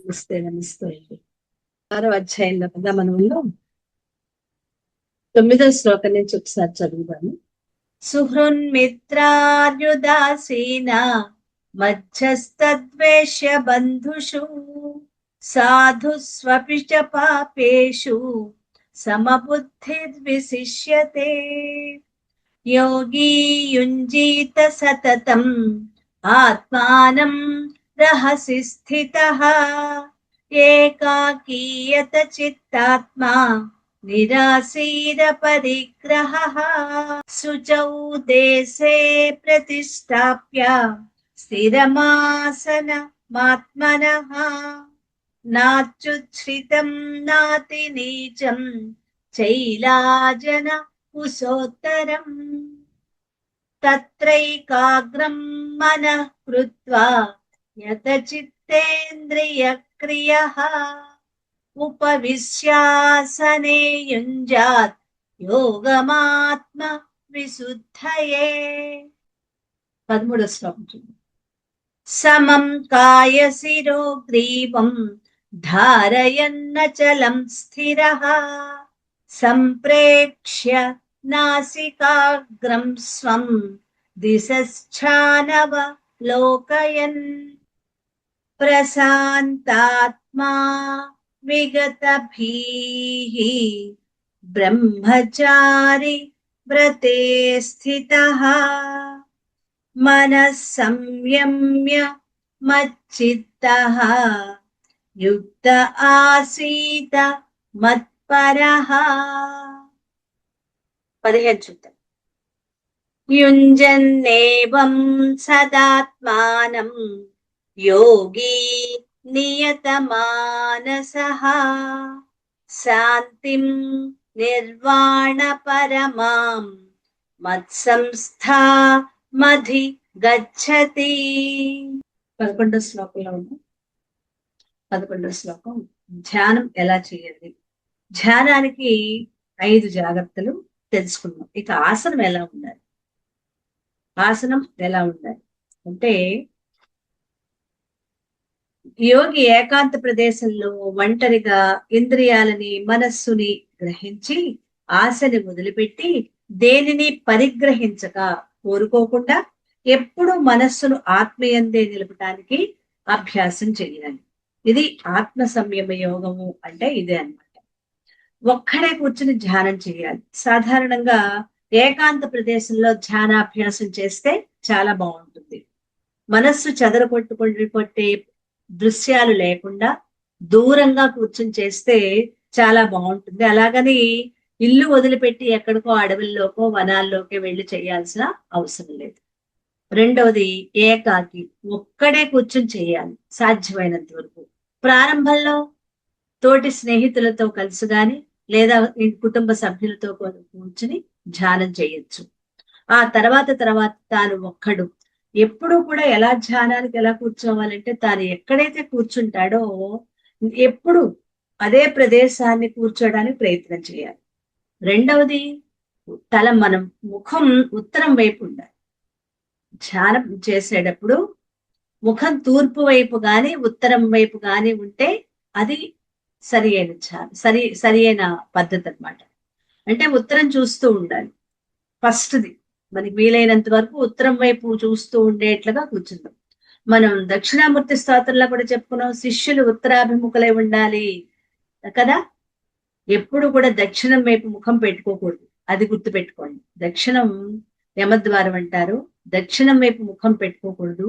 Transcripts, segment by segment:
నమస్తే నమస్తే అండి. 6వ అధ్యాయంలో కదా మనము 9వ శ్లోకం నుంచి ఒకసారి చదువుదాము. సుహృన్మిత్రార్యుదాసీన మధ్యస్థద్వేష్య బంధుషు సాధు స్వపి చ పాపేషు సమబుద్ధిర్విశిష్యతే. యోగి యుంజీత సతతం ఆత్మానం రహసి స్థితః ఏకాకీయత చిత్తాత్మా నిరాశీర పరిగ్రహః. శుచౌ దేశే ప్రతిష్టాప్య స్థిరమాసనమాత్మనః నాచ్యుచ్ఛ్రితం నాతి నీచం చైలాజన కుశోత్తరం. తత్రైకాగ్రం మనః కృత్వా యత చిత్తేంద్రియ క్రియః ఉపవిశ్యాసనే యుంజాత్ యోగమాత్మ విశుద్ధయే. 13వ శ్లోకం చూడండి. సమం కాయశిరో గ్రీవం ధారయన్నచలం స్థిరః సంప్రేక్ష్య నాసికాగ్రం స్వం దిశశ్చానవ లోకయన్. ప్రశాంతాత్మా విగతభీః బ్రహ్మచారి వ్రతే స్థితః మనః సంయమ్య మచ్చిత్తః యుక్త ఆసీత మత్పరః. 15 చూద్దాం. యుంజన్నేవం సదాత్మానం యోగి నియతమానసః శాంతిం నిర్వాణ పరమాం మత్సంస్థా మధి గచ్చతి. 11వ శ్లోకంలో ఉంది. 11వ శ్లోకం ధ్యానం ఎలా చేయాలి. ధ్యానానికి 5 జాగ్రత్తలు తెలుసుకున్నాం. ఇక ఆసనం ఎలా ఉండాలి. ఆసనం ఎలా ఉండాలి అంటే యోగి ఏకాంత ప్రదేశంలో ఒంటరిగా ఇంద్రియాలని మనస్సుని గ్రహించి ఆశని వదిలిపెట్టి దేనిని పరిగ్రహించక కోరుకోకుండా ఎప్పుడు మనస్సును ఆత్మయందే నిలపటానికి అభ్యాసం చేయాలి. ఇది ఆత్మ సంయమ యోగము అంటే ఇదే అన్నమాట. ఒక్కడే కూర్చుని ధ్యానం చేయాలి. సాధారణంగా ఏకాంత ప్రదేశంలో ధ్యానాభ్యాసం చేస్తే చాలా బాగుంటుంది. మనస్సు కొట్టే దృశ్యాలు లేకుండా దూరంగా కూర్చుని చేస్తే చాలా బాగుంటుంది. అలాగని ఇల్లు వదిలిపెట్టి ఎక్కడికో అడవుల్లోకో వనాల్లోకి వెళ్ళి చేయాల్సిన అవసరం లేదు. రెండవది ఏకాకి, ఒక్కడే కూర్చుని చేయాలి సాధ్యమైనంత వరకు. ప్రారంభంలో తోటి స్నేహితులతో కలిసి గాని లేదా కుటుంబ సభ్యులతో కూర్చుని ధ్యానం చేయొచ్చు. ఆ తర్వాత తాను ఒక్కడు ఎప్పుడు కూడా ఎలా ధ్యానానికి ఎలా కూర్చోవాలంటే తాను ఎక్కడైతే కూర్చుంటాడో ఎప్పుడు అదే ప్రదేశాన్ని కూర్చోడానికి ప్రయత్నం చేయాలి. రెండవది మనం ముఖం ఉత్తరం వైపు ఉండాలి. ధ్యానం చేసేటప్పుడు ముఖం తూర్పు వైపు గాని ఉత్తరం వైపు గాని ఉంటే అది సరి అయిన పద్ధతి అన్నమాట. అంటే ఉత్తరం చూస్తూ ఉండాలి. ఫస్ట్ది మనకి వీలైనంత వరకు ఉత్తరం వైపు చూస్తూ ఉండేట్లుగా కూర్చుందాం. మనం దక్షిణామూర్తి స్తోత్రంలో కూడా చెప్పుకున్నాం, శిష్యులు ఉత్తరాభిముఖులై ఉండాలి కదా. ఎప్పుడు కూడా దక్షిణం వైపు ముఖం పెట్టుకోకూడదు, అది గుర్తు పెట్టుకోండి. దక్షిణం యమద్వారం అంటారు. దక్షిణం వైపు ముఖం పెట్టుకోకూడదు.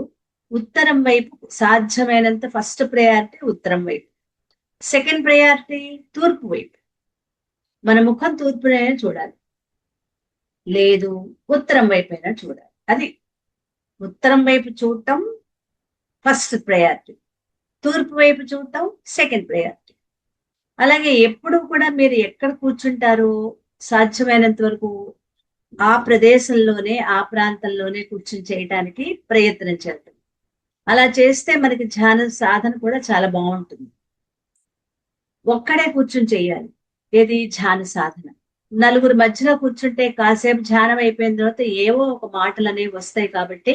ఉత్తరం వైపు సాధ్యమైనంత ఫస్ట్ ప్రయారిటీ ఉత్తరం వైపు. సెకండ్ ప్రయారిటీ తూర్పు వైపు. మన ముఖం తూర్పునే చూడాలి, లేదు ఉత్తరం వైపు అయినా చూడాలి. అది ఉత్తరం వైపు చూడటం ఫస్ట్ ప్రయారిటీ, తూర్పు వైపు చూడటం సెకండ్ ప్రయారిటీ. అలాగే ఎప్పుడు కూడా మీరు ఎక్కడ కూర్చుంటారో సాధ్యమైనంత వరకు ఆ ప్రదేశంలోనే ఆ ప్రాంతంలోనే కూర్చుని చేయటానికి ప్రయత్నం చేద్దాం. అలా చేస్తే మనకి ధ్యాన సాధన కూడా చాలా బాగుంటుంది. ఒక్కడే కూర్చుని చేయాలి. ఏది ధ్యాన సాధన. నలుగురు మధ్యలో కూర్చుంటే కాసేపు ధ్యానం అయిపోయిన తర్వాత ఏవో ఒక మాటలు అనేవి వస్తాయి. కాబట్టి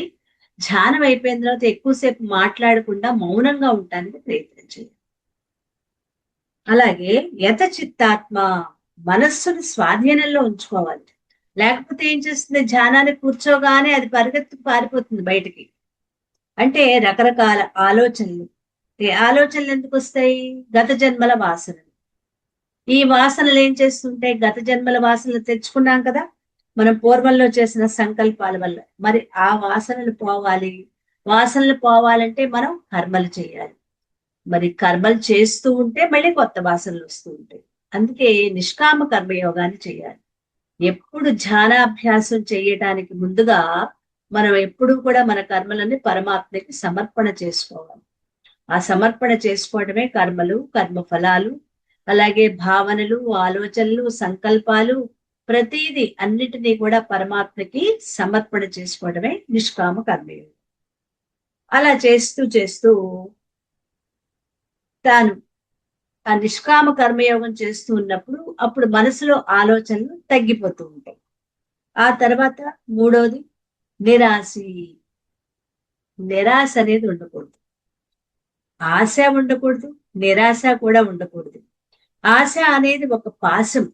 ధ్యానం అయిపోయిన తర్వాత ఎక్కువసేపు మాట్లాడకుండా మౌనంగా ఉండటానికి ప్రయత్నం చేయాలి. అలాగే యత చిత్తాత్మ, మనస్సును స్వాధీనంలో ఉంచుకోవాలి. లేకపోతే ఏం చేస్తుంది, ధ్యానానికి కూర్చోగానే అది పరిగెత్తుకు పారిపోతుంది బయటికి. అంటే రకరకాల ఆలోచనలు. ఈ ఆలోచనలు ఎందుకు వస్తాయి? గత జన్మల వాసనలు. ఈ వాసనలు ఏం చేస్తుంటే, గత జన్మల వాసనలు తెచ్చుకున్నాం కదా మనం పూర్వంలో చేసిన సంకల్పాల వల్ల. మరి ఆ వాసనలు పోవాలి. వాసనలు పోవాలంటే మనం కర్మలు చేయాలి. మరి కర్మలు చేస్తూ ఉంటే మళ్ళీ కొత్త వాసనలు వస్తూ ఉంటాయి. అందుకే నిష్కామ కర్మయోగాన్ని చేయాలి. ఎప్పుడు ధ్యానాభ్యాసం చేయటానికి ముందుగా మనం ఎప్పుడు కూడా మన కర్మలని పరమాత్మకి సమర్పణ చేసుకోవాలి. ఆ సమర్పణ చేసుకోవడమే కర్మలు, కర్మ ఫలాలు, అలాగే భావనలు, ఆలోచనలు, సంకల్పాలు, ప్రతీది అన్నిటినీ కూడా పరమాత్మకి సమర్పణ చేసుకోవడమే నిష్కామ కర్మయోగం. అలా చేస్తూ చేస్తూ తాను ఆ నిష్కామ కర్మయోగం చేస్తూ ఉన్నప్పుడు అప్పుడు మనసులో ఆలోచనలు తగ్గిపోతూ ఉంటాయి. ఆ తర్వాత మూడోది నిరాశి. నిరాశ అనేది ఉండకూడదు. ఆశ ఉండకూడదు, నిరాశ కూడా ఉండకూడదు. ఆశ అనేది ఒక పాశం.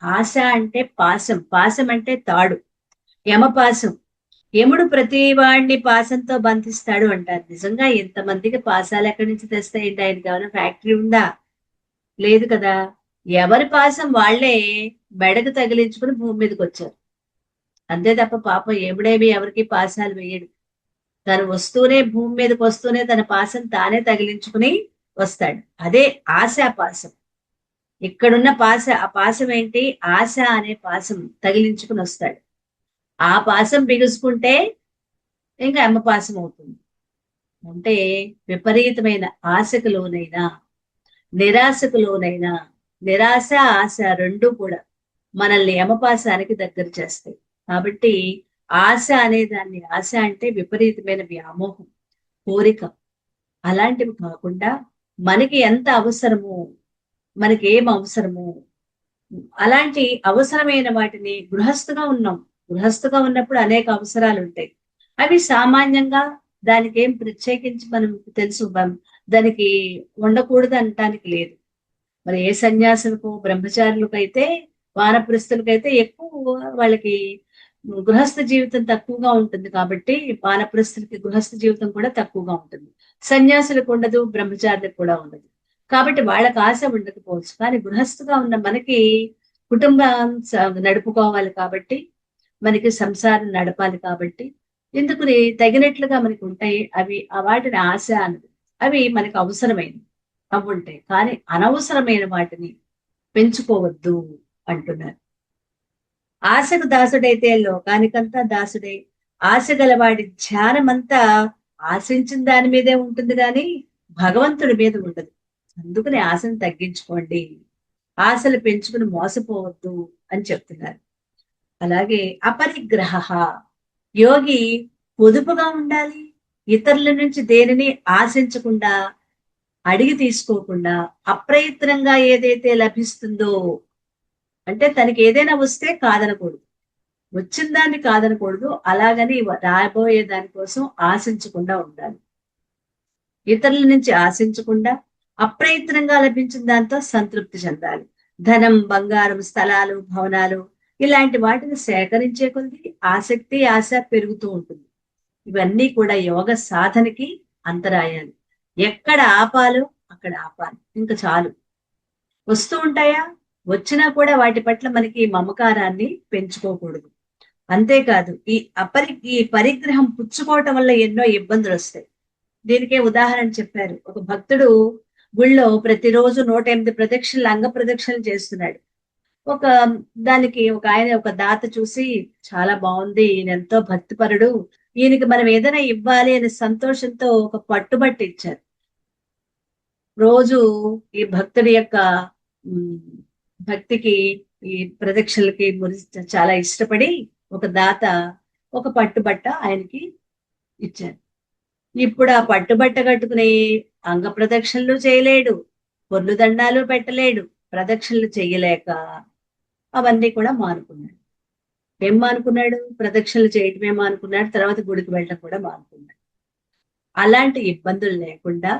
ఆశ అంటే పాశం. పాశం అంటే తాడు, యమపాశం. యముడు ప్రతి వాడిని పాశంతో బంధిస్తాడు అంటారు. నిజంగా ఎంతమందికి పాశాలు ఎక్కడి నుంచి తెస్తాయండి? ఆయనకి ఏమైనా ఫ్యాక్టరీ ఉందా? లేదు కదా. ఎవరి పాశం వాళ్లే మెడకు తగిలించుకుని భూమి మీదకి వచ్చారు. అంతే తప్ప పాపం ఎముడేమి ఎవరికి పాశాలు వేయడు. తను వస్తూనే భూమి మీదకి వస్తూనే తన పాశం తానే తగిలించుకుని వస్తాడు. అదే ఆశా పాశం. ఇక్కడున్న ఆ పాశం ఏంటి? ఆశ అనే పాశం తగిలించుకుని వస్తాడు. ఆ పాశం బిగుసుకుంటే ఇంకా అమ్మ పాశం అవుతుంది. అంటే విపరీతమైన ఆశకు లోనైనా, నిరాశకు లోనైనా, నిరాశ ఆశ రెండు కూడా మనల్ని యమపాశానికి దగ్గర చేస్తాయి. కాబట్టి ఆశ అనే దాన్ని, ఆశ అంటే విపరీతమైన వ్యామోహం, కోరిక. అలాంటివి కాకుండా మనకి ఎంత అవసరమో, మనకి ఏం అవసరమో అలాంటి అవసరమైన వాటిని, గృహస్థుగా ఉన్నాం. గృహస్థుగా ఉన్నప్పుడు అనేక అవసరాలు ఉంటాయి. అవి సామాన్యంగా దానికి ఏం ప్రత్యేకించి మనం తెలుసు, దానికి ఉండకూడదు అనటానికి లేదు. మరి ఏ సన్యాసులకు, బ్రహ్మచారులకు అయితే, వానప్రస్థులకైతే ఎక్కువ వాళ్ళకి గృహస్థ జీవితం తక్కువగా ఉంటుంది కాబట్టి వానప్రస్థులకి గృహస్థ జీవితం కూడా తక్కువగా ఉంటుంది. సన్యాసులకు ఉండదు, బ్రహ్మచారులకు కూడా ఉండదు. కాబట్టి వాళ్ళకి ఆశ ఉండకపోవచ్చు. కానీ గృహస్థుగా ఉన్న మనకి కుటుంబం నడుపుకోవాలి కాబట్టి, మనకి సంసారం నడపాలి కాబట్టి, ఎందుకుని తగినట్లుగా మనకి ఉంటాయి. అవి వాటిని ఆశ అన్నది, అవి మనకు అవసరమైనవి అవి ఉంటాయి. కానీ అనవసరమైన వాటిని పెంచుకోవద్దు అంటున్నారు. ఆశకు దాసుడైతే లోకానికంతా దాసుడే. ఆశ గలవాడి ధ్యానమంతా ఆశించిన దాని మీదే ఉంటుంది కానీ భగవంతుడి మీద ఉండదు. అందుకని ఆశను తగ్గించుకోండి, ఆశలు పెంచుకుని మోసపోవద్దు అని చెప్తున్నారు. అలాగే అపరిగ్రహ, యోగి పొదుపుగా ఉండాలి. ఇతరుల నుంచి దేనిని ఆశించకుండా, అడిగి తీసుకోకుండా, అప్రయత్నంగా ఏదైతే లభిస్తుందో, అంటే తనకి ఏదైనా వస్తే కాదనకూడదు, వచ్చిన దాన్ని కాదనకూడదు. అలాగని రాబోయే దానికోసం ఆశించకుండా ఉండాలి. ఇతరుల నుంచి ఆశించకుండా అప్రయత్నంగా లభించిన దాంతో సంతృప్తి చెందాలి. ధనం, బంగారం, స్థలాలు, భవనాలు ఇలాంటి వాటిని సేకరించే కొద్ది ఆసక్తి, ఆశ పెరుగుతూ ఉంటుంది. ఇవన్నీ కూడా యోగ సాధనకి అంతరాయాలు. ఎక్కడ ఆపాలో అక్కడ ఆపాలి, ఇంకా చాలు. వస్తూ ఉంటాయా, వచ్చినా కూడా వాటి పట్ల మనకి మమకారాన్ని పెంచుకోకూడదు. అంతేకాదు ఈ పరిగ్రహం పుచ్చుకోవటం వల్ల ఎన్నో ఇబ్బందులు వస్తాయి. దీనికే ఉదాహరణ చెప్పారు. ఒక భక్తుడు గుళ్ళో ప్రతిరోజు 108 ప్రదక్షిణలు, అంగ ప్రదక్షిణలు చేస్తున్నాడు. ఒక దానికి ఒక ఆయన, ఒక దాత చూసి, చాలా బాగుంది, ఈయన ఎంతో భక్తిపరుడు, ఈయనకి మనం ఏదైనా ఇవ్వాలి అనే సంతోషంతో ఒక పట్టుబట్టి ఇచ్చారు. రోజు ఈ భక్తుడి యొక్క భక్తికి, ఈ ప్రదక్షిణలకి చాలా ఇష్టపడి ఒక దాత ఒక పట్టుబట్ట ఆయనకి ఇచ్చారు. ఇప్పుడు ఆ పట్టుబట్ట కట్టుకుని అంగ ప్రదక్షిణలు చేయలేడు, పొర్లు దండాలు పెట్టలేడు, ప్రదక్షిణలు చెయ్యలేక అవన్నీ కూడా మానుకున్నాడు. ఏం మానుకున్నాడు? ప్రదక్షిణలు చేయటమే మానుకున్నాడు. తర్వాత గుడికి వెళ్ళడం కూడా మానుకున్నాడు. అలాంటి ఇబ్బందులు లేకుండా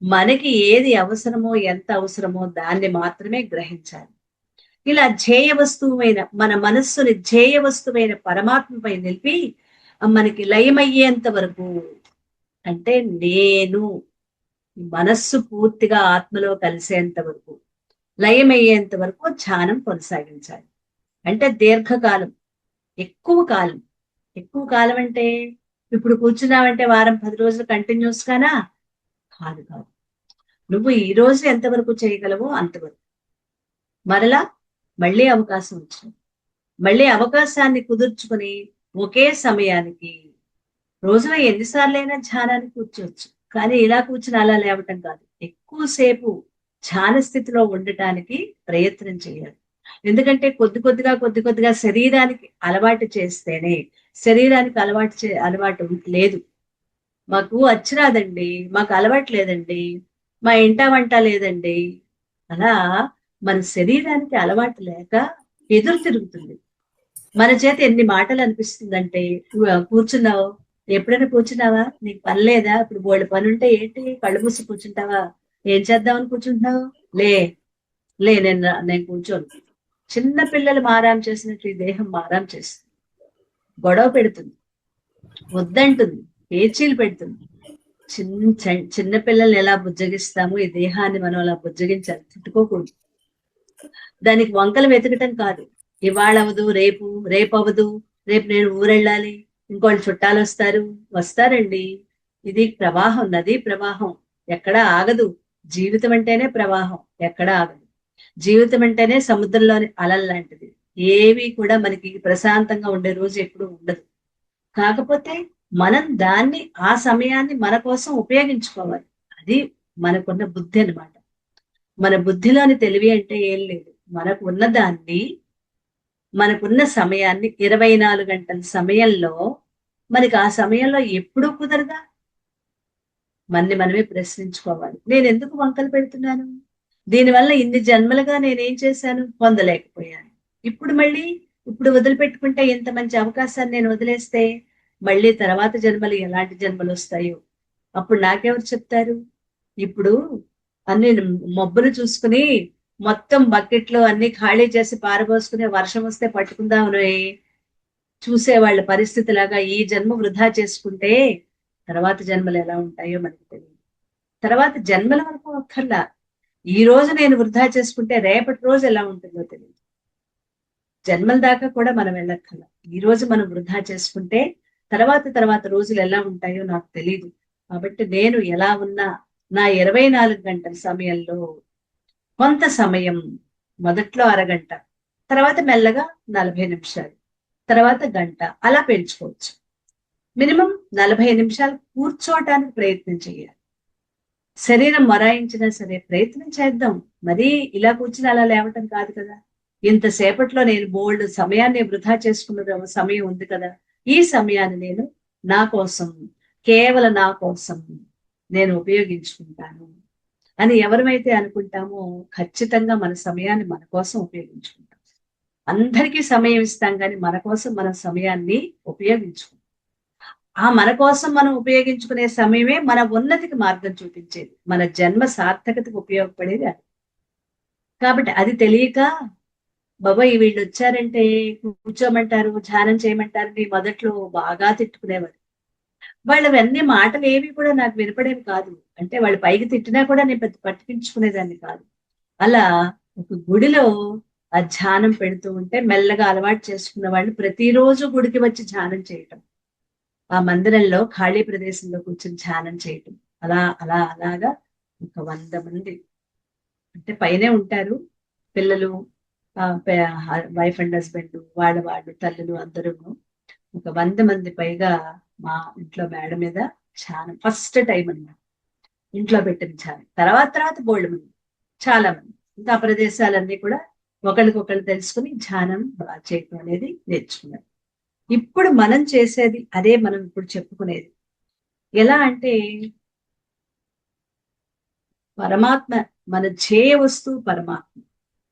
మనకి ఏది అవసరమో ఎంత అవసరమో దాన్ని మాత్రమే గ్రహించాలి. ఇలా ధ్యేయ వస్తువైన మన మనస్సుని ధ్యేయ వస్తువైన పరమాత్మపై నిలిపి మనకి లయమయ్యేంత వరకు, అంటే నేను మనస్సు పూర్తిగా ఆత్మలో కలిసేంత వరకు, లయమయ్యేంత వరకు ధ్యానం కొనసాగించాలి. అంటే దీర్ఘకాలం, ఎక్కువ కాలం. ఎక్కువ కాలం అంటే ఇప్పుడు కూర్చున్నావంటే వారం 10 రోజులు కంటిన్యూస్ గానా? కాదు కాదు. నువ్వు ఈ రోజు ఎంతవరకు చేయగలవో అంతవరకు. మరలా మళ్ళీ అవకాశం వచ్చింది. మళ్ళీ అవకాశాన్ని కుదుర్చుకుని ఒకే సమయానికి రోజులో ఎన్నిసార్లైనా ధ్యానానికి కూర్చోవచ్చు. కానీ ఇలా కూర్చుని అలా లేవటం కాదు. ఎక్కువసేపు ధ్యాన స్థితిలో ఉండటానికి ప్రయత్నం చేయాలి. ఎందుకంటే కొద్ది కొద్దిగా శరీరానికి అలవాటు చేస్తేనే, శరీరానికి అలవాటు లేదు. మాకు అచ్చిరాదండి, మాకు అలవాటు లేదండి, మా ఇంట వంట లేదండి, అలా మన శరీరానికి అలవాటు లేక ఎదురు తిరుగుతుంది. మన చేత ఎన్ని మాటలు అనిపిస్తుందంటే, కూర్చున్నావు, ఎప్పుడైనా కూర్చున్నావా, నీకు పని లేదా, ఇప్పుడు బోల్డ్ పని ఉంటే ఏంటి కళ్ళు మూసి కూర్చుంటావా, ఏం చేద్దామని కూర్చుంటున్నావు, లే లే నేను కూర్చోను. చిన్న పిల్లలు మారాం చేసినట్లు ఈ దేహం మారాం చేస్తుంది, గొడవ పెడుతుంది, వద్దంటుంది, పేచీలు పెడుతుంది. చిన్న పిల్లల్ని ఎలా బుజ్జగిస్తామో ఈ దేహాన్ని మనం అలా బుజ్జగించాలి, తిట్టుకోకూడదు. దానికి వంకలు వెతకటం కాదు. ఇవాళ అవదు, రేపు అవ్వదు, రేపు నేను ఊరెళ్ళాలి, ఇంకోళ్ళు చుట్టాలు వస్తారండి. ఇది ప్రవాహం, నదీ ప్రవాహం, ఎక్కడా ఆగదు. జీవితం అంటేనే ప్రవాహం, ఎక్కడా ఆగదు. జీవితం అంటేనే సముద్రంలోని అలల్ లాంటిది. ఏవి కూడా మనకి ప్రశాంతంగా ఉండే రోజు ఎప్పుడు ఉండదు. కాకపోతే మనం దాన్ని, ఆ సమయాన్ని మన కోసం ఉపయోగించుకోవాలి. అది మనకున్న బుద్ధి అన్నమాట. మన బుద్ధిలోని తెలివి అంటే ఏం లేదు. మనకున్న సమయాన్ని 24 గంటల సమయంలో, మనకి ఆ సమయంలో ఎప్పుడూ కుదరదా? మనమే ప్రశ్నించుకోవాలి. నేను ఎందుకు వంకలు పెడుతున్నాను? దీనివల్ల ఇన్ని జన్మలుగా నేనేం చేశాను? పొందలేకపోయాను. ఇప్పుడు వదిలిపెట్టుకుంటే, ఇంత మంచి అవకాశాన్ని నేను వదిలేస్తే మళ్ళీ తర్వాత జన్మలు ఎలాంటి జన్మలు వస్తాయో అప్పుడు నాకెవరు చెప్తారు? ఇప్పుడు అన్ని మబ్బులు చూసుకుని మొత్తం బకెట్లో అన్ని ఖాళీ చేసి పారబోసుకుని వర్షం వస్తే పట్టుకుందామని చూసేవాళ్ళ పరిస్థితి లాగా ఈ జన్మ వృధా చేసుకుంటే తర్వాత జన్మలు ఎలా ఉంటాయో మనకు తెలియదు. తర్వాత జన్మల వరకు అక్కర్లా, ఈ రోజు నేను వృధా చేసుకుంటే రేపటి రోజు ఎలా ఉంటుందో తెలియదు. జన్మల దాకా కూడా మనం వెళ్ళక్కర్లా. ఈ రోజు మనం వృధా చేసుకుంటే తర్వాత రోజులు ఎలా ఉంటాయో నాకు తెలియదు. కాబట్టి నేను ఎలా ఉన్నా, నా 24 గంటల సమయంలో కొంత సమయం, మొదట్లో అరగంట, తర్వాత మెల్లగా 40 నిమిషాలు, తర్వాత గంట, అలా పెంచుకోవచ్చు. మినిమం 40 నిమిషాలు కూర్చోవటానికి ప్రయత్నం చేయాలి. శరీరం మొరాయించినా సరే ప్రయత్నం చేద్దాం. మరీ ఇలా కూర్చుని అలా లేవటం కాదు కదా. ఇంతసేపట్లో నేను బోల్డ్ సమయాన్ని వృధా చేసుకున్న సమయం ఉంది కదా, ఈ సమయాన్ని నేను నా కోసం, కేవలం నా కోసం నేను ఉపయోగించుకుంటాను అని ఎవరమైతే అనుకుంటామో ఖచ్చితంగా మన సమయాన్ని మన కోసం ఉపయోగించుకుంటాం. అందరికీ సమయం ఇస్తాం, కానీ మన కోసం మన సమయాన్ని ఉపయోగించుకుంటాం. ఆ మన కోసం మనం ఉపయోగించుకునే సమయమే మన ఉన్నతికి మార్గం చూపించేది, మన జన్మ సార్థకతకు ఉపయోగపడేది అది. కాబట్టి అది తెలియక, బాబాయ్ వీళ్ళు వచ్చారంటే కూర్చోమంటారు, ధ్యానం చేయమంటారు నీ మొదట్లో బాగా తిట్టుకునేవారు. వాళ్ళవన్నీ మాటలు ఏవి కూడా నాకు వినపడేవి కాదు. అంటే వాళ్ళు పైకి తిట్టినా కూడా నేను పెద్ద పట్టించుకునేదాన్ని కాదు. అలా ఒక గుడిలో ఆ ధ్యానం పెడుతూ ఉంటే మెల్లగా అలవాటు చేసుకున్న వాళ్ళు ప్రతిరోజు గుడికి వచ్చి ధ్యానం చేయటం, ఆ మందిరంలో ఖాళీ ప్రదేశంలో కూర్చొని ధ్యానం చేయటం, అలాగా ఒక 100 మంది, అంటే పైనే ఉంటారు పిల్లలు, వైఫ్ అండ్ హస్బెండ్, వాళ్ళు తల్లులు అందరూ, ఒక 100 మంది పైగా మా ఇంట్లో మేడ మీద ధ్యానం ఫస్ట్ టైం అన్నమాట. ఇంట్లో పెట్టిన ధ్యానం తర్వాత బోల్డ్ మంది, చాలా మంది, ఇంకా ప్రదేశాలన్నీ కూడా ఒకరికొకరు తెలుసుకుని ధ్యానం బాగా చేయటం అనేది నేర్చుకున్నారు. ఇప్పుడు మనం చేసేది అదే, మనం ఇప్పుడు చెప్పుకునేది ఎలా అంటే, పరమాత్మ, మన ధ్యేయ వస్తువు పరమాత్మ.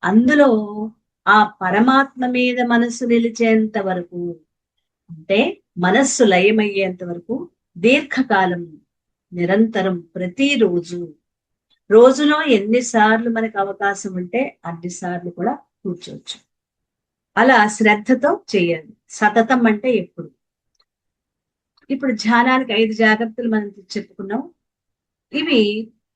అందులో ఆ పరమాత్మ మీద మనసు నిలిచేంత వరకు, అంటే మనస్సు లయమయ్యేంత వరకు దీర్ఘకాలం, నిరంతరం, ప్రతిరోజు రోజులో ఎన్నిసార్లు మనకు అవకాశం ఉంటే అన్నిసార్లు కూడా కూర్చోవచ్చు. అలా శ్రద్ధతో చేయాలి. సతతం అంటే ఎప్పుడు. ఇప్పుడు ధ్యానానికి 5 జాగ్రత్తలు మనం చెప్పుకున్నాం. ఇవి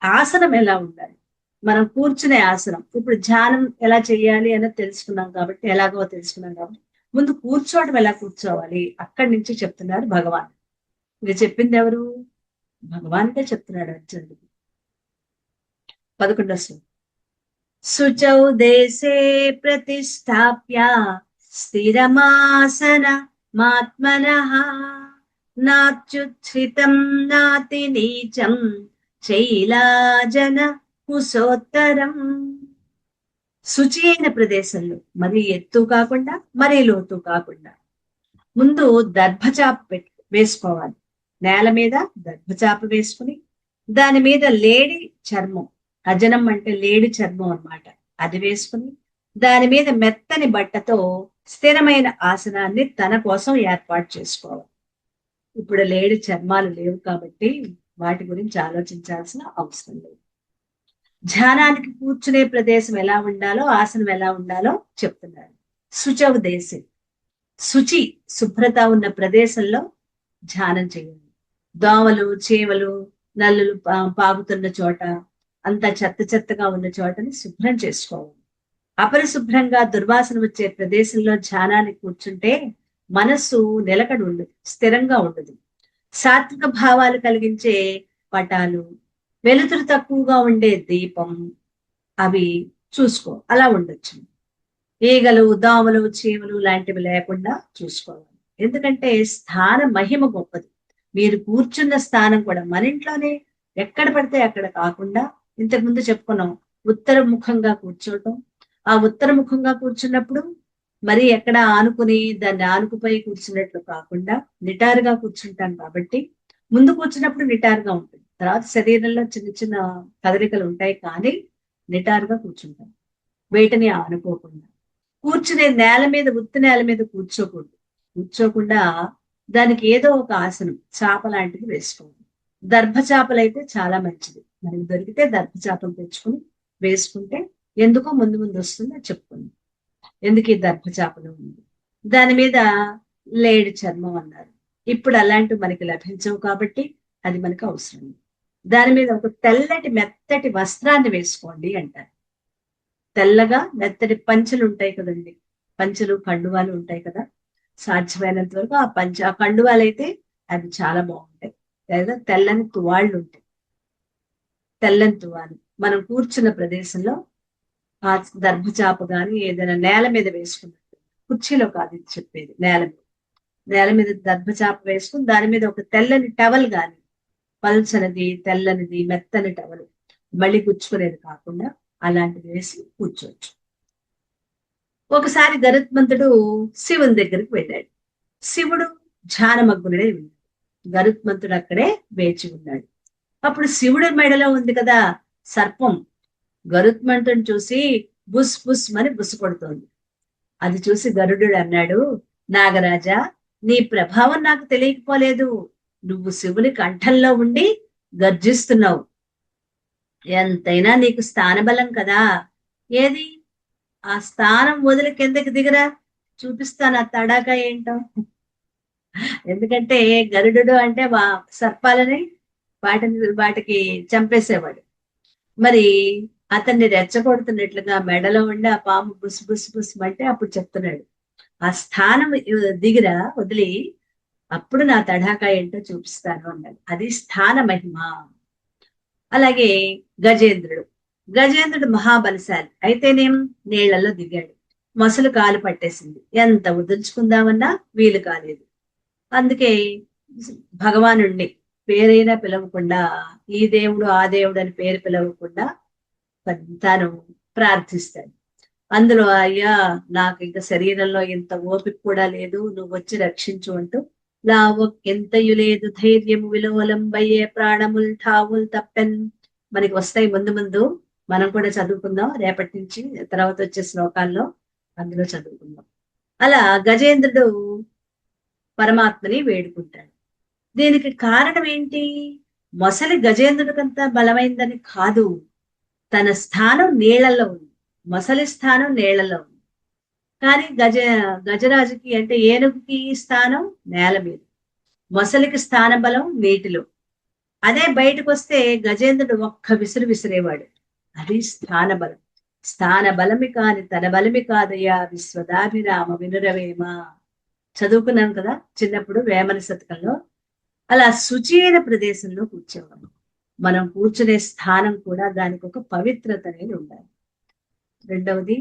ఆసనం ఎలా ఉండాలి, మనం కూర్చునే ఆసనం. ఇప్పుడు ధ్యానం ఎలా చేయాలి అనేది తెలుసుకున్నాం కాబట్టి, ఎలాగో తెలుసుకున్నాం కాబట్టి, ముందు కూర్చోవడం ఎలా కూర్చోవాలి అక్కడి నుంచి చెప్తున్నారు భగవాన్. ఇది చెప్పింది ఎవరు? భగవాన్కే చెప్తున్నాడు అర్జునుడికి. 11వ శ్లోకం. శుచౌ దేశే ప్రతిష్టాప్య స్థిరమాసన మాత్మనః నాత్యుత్థితం నాతి నీచం చైలాజన కుశోత్తరం. శుచి అయిన ప్రదేశంలో, మరి ఎత్తు కాకుండా మరీ లోతు కాకుండా, ముందు దర్భచాప వేసుకోవాలి. నేల మీద దర్భచాప వేసుకుని దాని మీద లేడి చర్మం, అజనం అంటే లేడి చర్మం అన్నమాట, అది వేసుకుని దాని మీద మెత్తని బట్టతో స్థిరమైన ఆసనాన్ని తన కోసం ఏర్పాటు చేసుకోవాలి. ఇప్పుడు లేడి చర్మాలు లేవు కాబట్టి వాటి గురించి ఆలోచించాల్సిన అవసరం లేదు. ధ్యానానికి కూర్చునే ప్రదేశం ఎలా ఉండాలో, ఆసనం ఎలా ఉండాలో చెప్తున్నారు. శుచవు దేశం, శుచి శుభ్రత ఉన్న ప్రదేశంలో ధ్యానం చేయాలి. దోమలు, చీమలు, నల్లులు పాగుతున్న చోట, అంతా చెత్త చెత్తగా ఉన్న చోటని శుభ్రం చేసుకోవాలి. అపరిశుభ్రంగా దుర్వాసన వచ్చే ప్రదేశంలో ధ్యానానికి కూర్చుంటే మనస్సు నిలకడ ఉండదు, స్థిరంగా ఉండదు. సాత్విక భావాలు కలిగించే పటాలు, వెలుతురు తక్కువగా ఉండే దీపం, అవి చూసుకో, అలా ఉండొచ్చు. ఈగలు, దోమలు, చీమలు లాంటివి లేకుండా చూసుకోవాలి. ఎందుకంటే స్థాన మహిమ గొప్పది. మీరు కూర్చున్న స్థానం కూడా మన ఇంట్లోనే ఎక్కడ పడితే అక్కడ కాకుండా, ఇంతకు ముందు చెప్పుకున్నాం ఉత్తర ముఖంగా కూర్చోవటం. ఆ ఉత్తర ముఖంగా కూర్చున్నప్పుడు మరి ఎక్కడ ఆనుకుని దాన్ని ఆనుకుపై కూర్చున్నట్లు కాకుండా నిటారుగా కూర్చుంటాం కాబట్టి, ముందు కూర్చున్నప్పుడు నిటారుగా ఉంటుంది, తర్వాత శరీరంలో చిన్న చిన్న కదలికలు ఉంటాయి, కానీ నిటారుగా కూర్చుంటాం, వేటిని ఆనుకోకుండా. కూర్చునే నేల మీద, ఉత్తి నేల మీద కూర్చోకుండా దానికి ఏదో ఒక ఆసనం, చాప లాంటిది వేసుకోవాలి. దర్భచాపలైతే చాలా మంచిది, మనకి దొరికితే దర్భచాపలు తెచ్చుకుని వేసుకుంటే ఎందుకో ముందు ముందు వస్తుందో చెప్పుకుంది. ఎందుకు ఈ దర్భచాపలు ఉంది, దాని మీద లేడి చర్మం అన్నారు. ఇప్పుడు అలాంటివి మనకి లభించవు కాబట్టి అది మనకు అవసరం. దాని మీద ఒక తెల్లటి మెత్తటి వస్త్రాన్ని వేసుకోండి అంటారు. తెల్లగా మెత్తటి పంచెలు ఉంటాయి కదండి, పంచెలు కండువాలు ఉంటాయి కదా, సాధ్యమైనంత వరకు ఆ కండువాలు అయితే అవి చాలా బాగుంటాయి. లేదా తెల్లని తువాళ్ళు ఉంటాయి, తెల్లని తువాలు మనం కూర్చున్న ప్రదేశంలో ఆ దర్భచాప గాని ఏదైనా నేల మీద వేసుకున్నట్టు, కుర్చీలో కాదు ఇది చెప్పేది, నేల మీద దర్భచాప వేసుకుని దాని మీద ఒక తెల్లని టవల్ గాని, పల్చనిది తెల్లనిది మెత్తని టవల్, మళ్ళీ గుచ్చుకునేది కాకుండా అలాంటిది వేసి కూర్చోవచ్చు. ఒకసారి గరుత్మంతుడు శివుని దగ్గరికి వెళ్ళాడు. శివుడు ధ్యానమగ్నుడే ఉన్నాడు, గరుత్మంతుడు అక్కడే వేచి ఉన్నాడు. అప్పుడు శివుడి మెడలో ఉంది కదా సర్పం, గరుత్మంతుని చూసి బుస్ బుస్ అని బుసపడుతోంది. అది చూసి గరుడు అన్నాడు, నాగరాజా, నీ ప్రభావం నాకు తెలియకపోలేదు, నువ్వు శివుని కంఠంలో ఉండి గర్జిస్తున్నావు, ఎంతైనా నీకు స్థానబలం కదా, ఏది ఆ స్థానం వదిలి కిందకి దిగరా, చూపిస్తాను ఆ తడాక ఏంటో. ఎందుకంటే గరుడు అంటే సర్పాలని వాటికి చంపేసేవాడు. మరి అతన్ని రెచ్చగొడుతున్నట్లుగా మెడలో ఉండి ఆ పాము బుస్ బుస్ బుస్ అంటే అప్పుడు చెప్తున్నాడు, ఆ స్థానం దిగిరా వదిలి, అప్పుడు నా తడాకా ఏంటో చూపిస్తాను అన్నాడు. అది స్థాన మహిమ. అలాగే గజేంద్రుడు మహాబలశాలి అయితేనేం నీళ్లలో దిగాడు, మొసలు కాలు పట్టేసింది, ఎంత వదులుచుకుందామన్నా వీలు కాలేదు. అందుకే భగవానుణ్ణి పేరైనా పిలవకుండా, ఈ దేవుడు ఆ దేవుడు అని పేరు పిలవకుండా తాను ప్రార్థిస్తాడు. అందులో, అయ్యా నాకు ఇంకా శరీరంలో ఇంత ఓపిక కూడా లేదు, నువ్వు వచ్చి రక్షించు అంటూ, ఎంతయు లేదు ధైర్యము విలోలంబయ్యే ప్రాణముల్ ఠావుల్ తప్పెన్. మనకి వస్తాయి ముందు ముందు, మనం కూడా చదువుకుందాం రేపటి నుంచి, తర్వాత వచ్చే శ్లోకాల్లో అందులో చదువుకుందాం. అలా గజేంద్రుడు పరమాత్మని వేడుకుంటాడు. దీనికి కారణం ఏంటి? మొసలి గజేంద్రుడికంతా బలమైందని కాదు, తన స్థానం నీళ్లలో ఉంది, మొసలి స్థానం నీళ్లలో ఉంది. కానీ గజరాజుకి అంటే ఏనుగుకి స్థానం నేల మీద, మొసలికి స్థాన బలం నీటిలో. అదే బయటకు వస్తే గజేంద్రుడు ఒక్క విసురు విసిరేవాడు. అది స్థాన బలం. స్థాన బలమి కాని తన బలమి కాదయ్యా విశ్వదాభిరామ వినురవేమ. చదువుకున్నాం కదా చిన్నప్పుడు వేమన శతకంలో. అలా శుచైన ప్రదేశంలో కూర్చోవాలి. మనం కూర్చునే స్థానం కూడా దానికి ఒక పవిత్రత అనేది ఉండాలి. రెండవది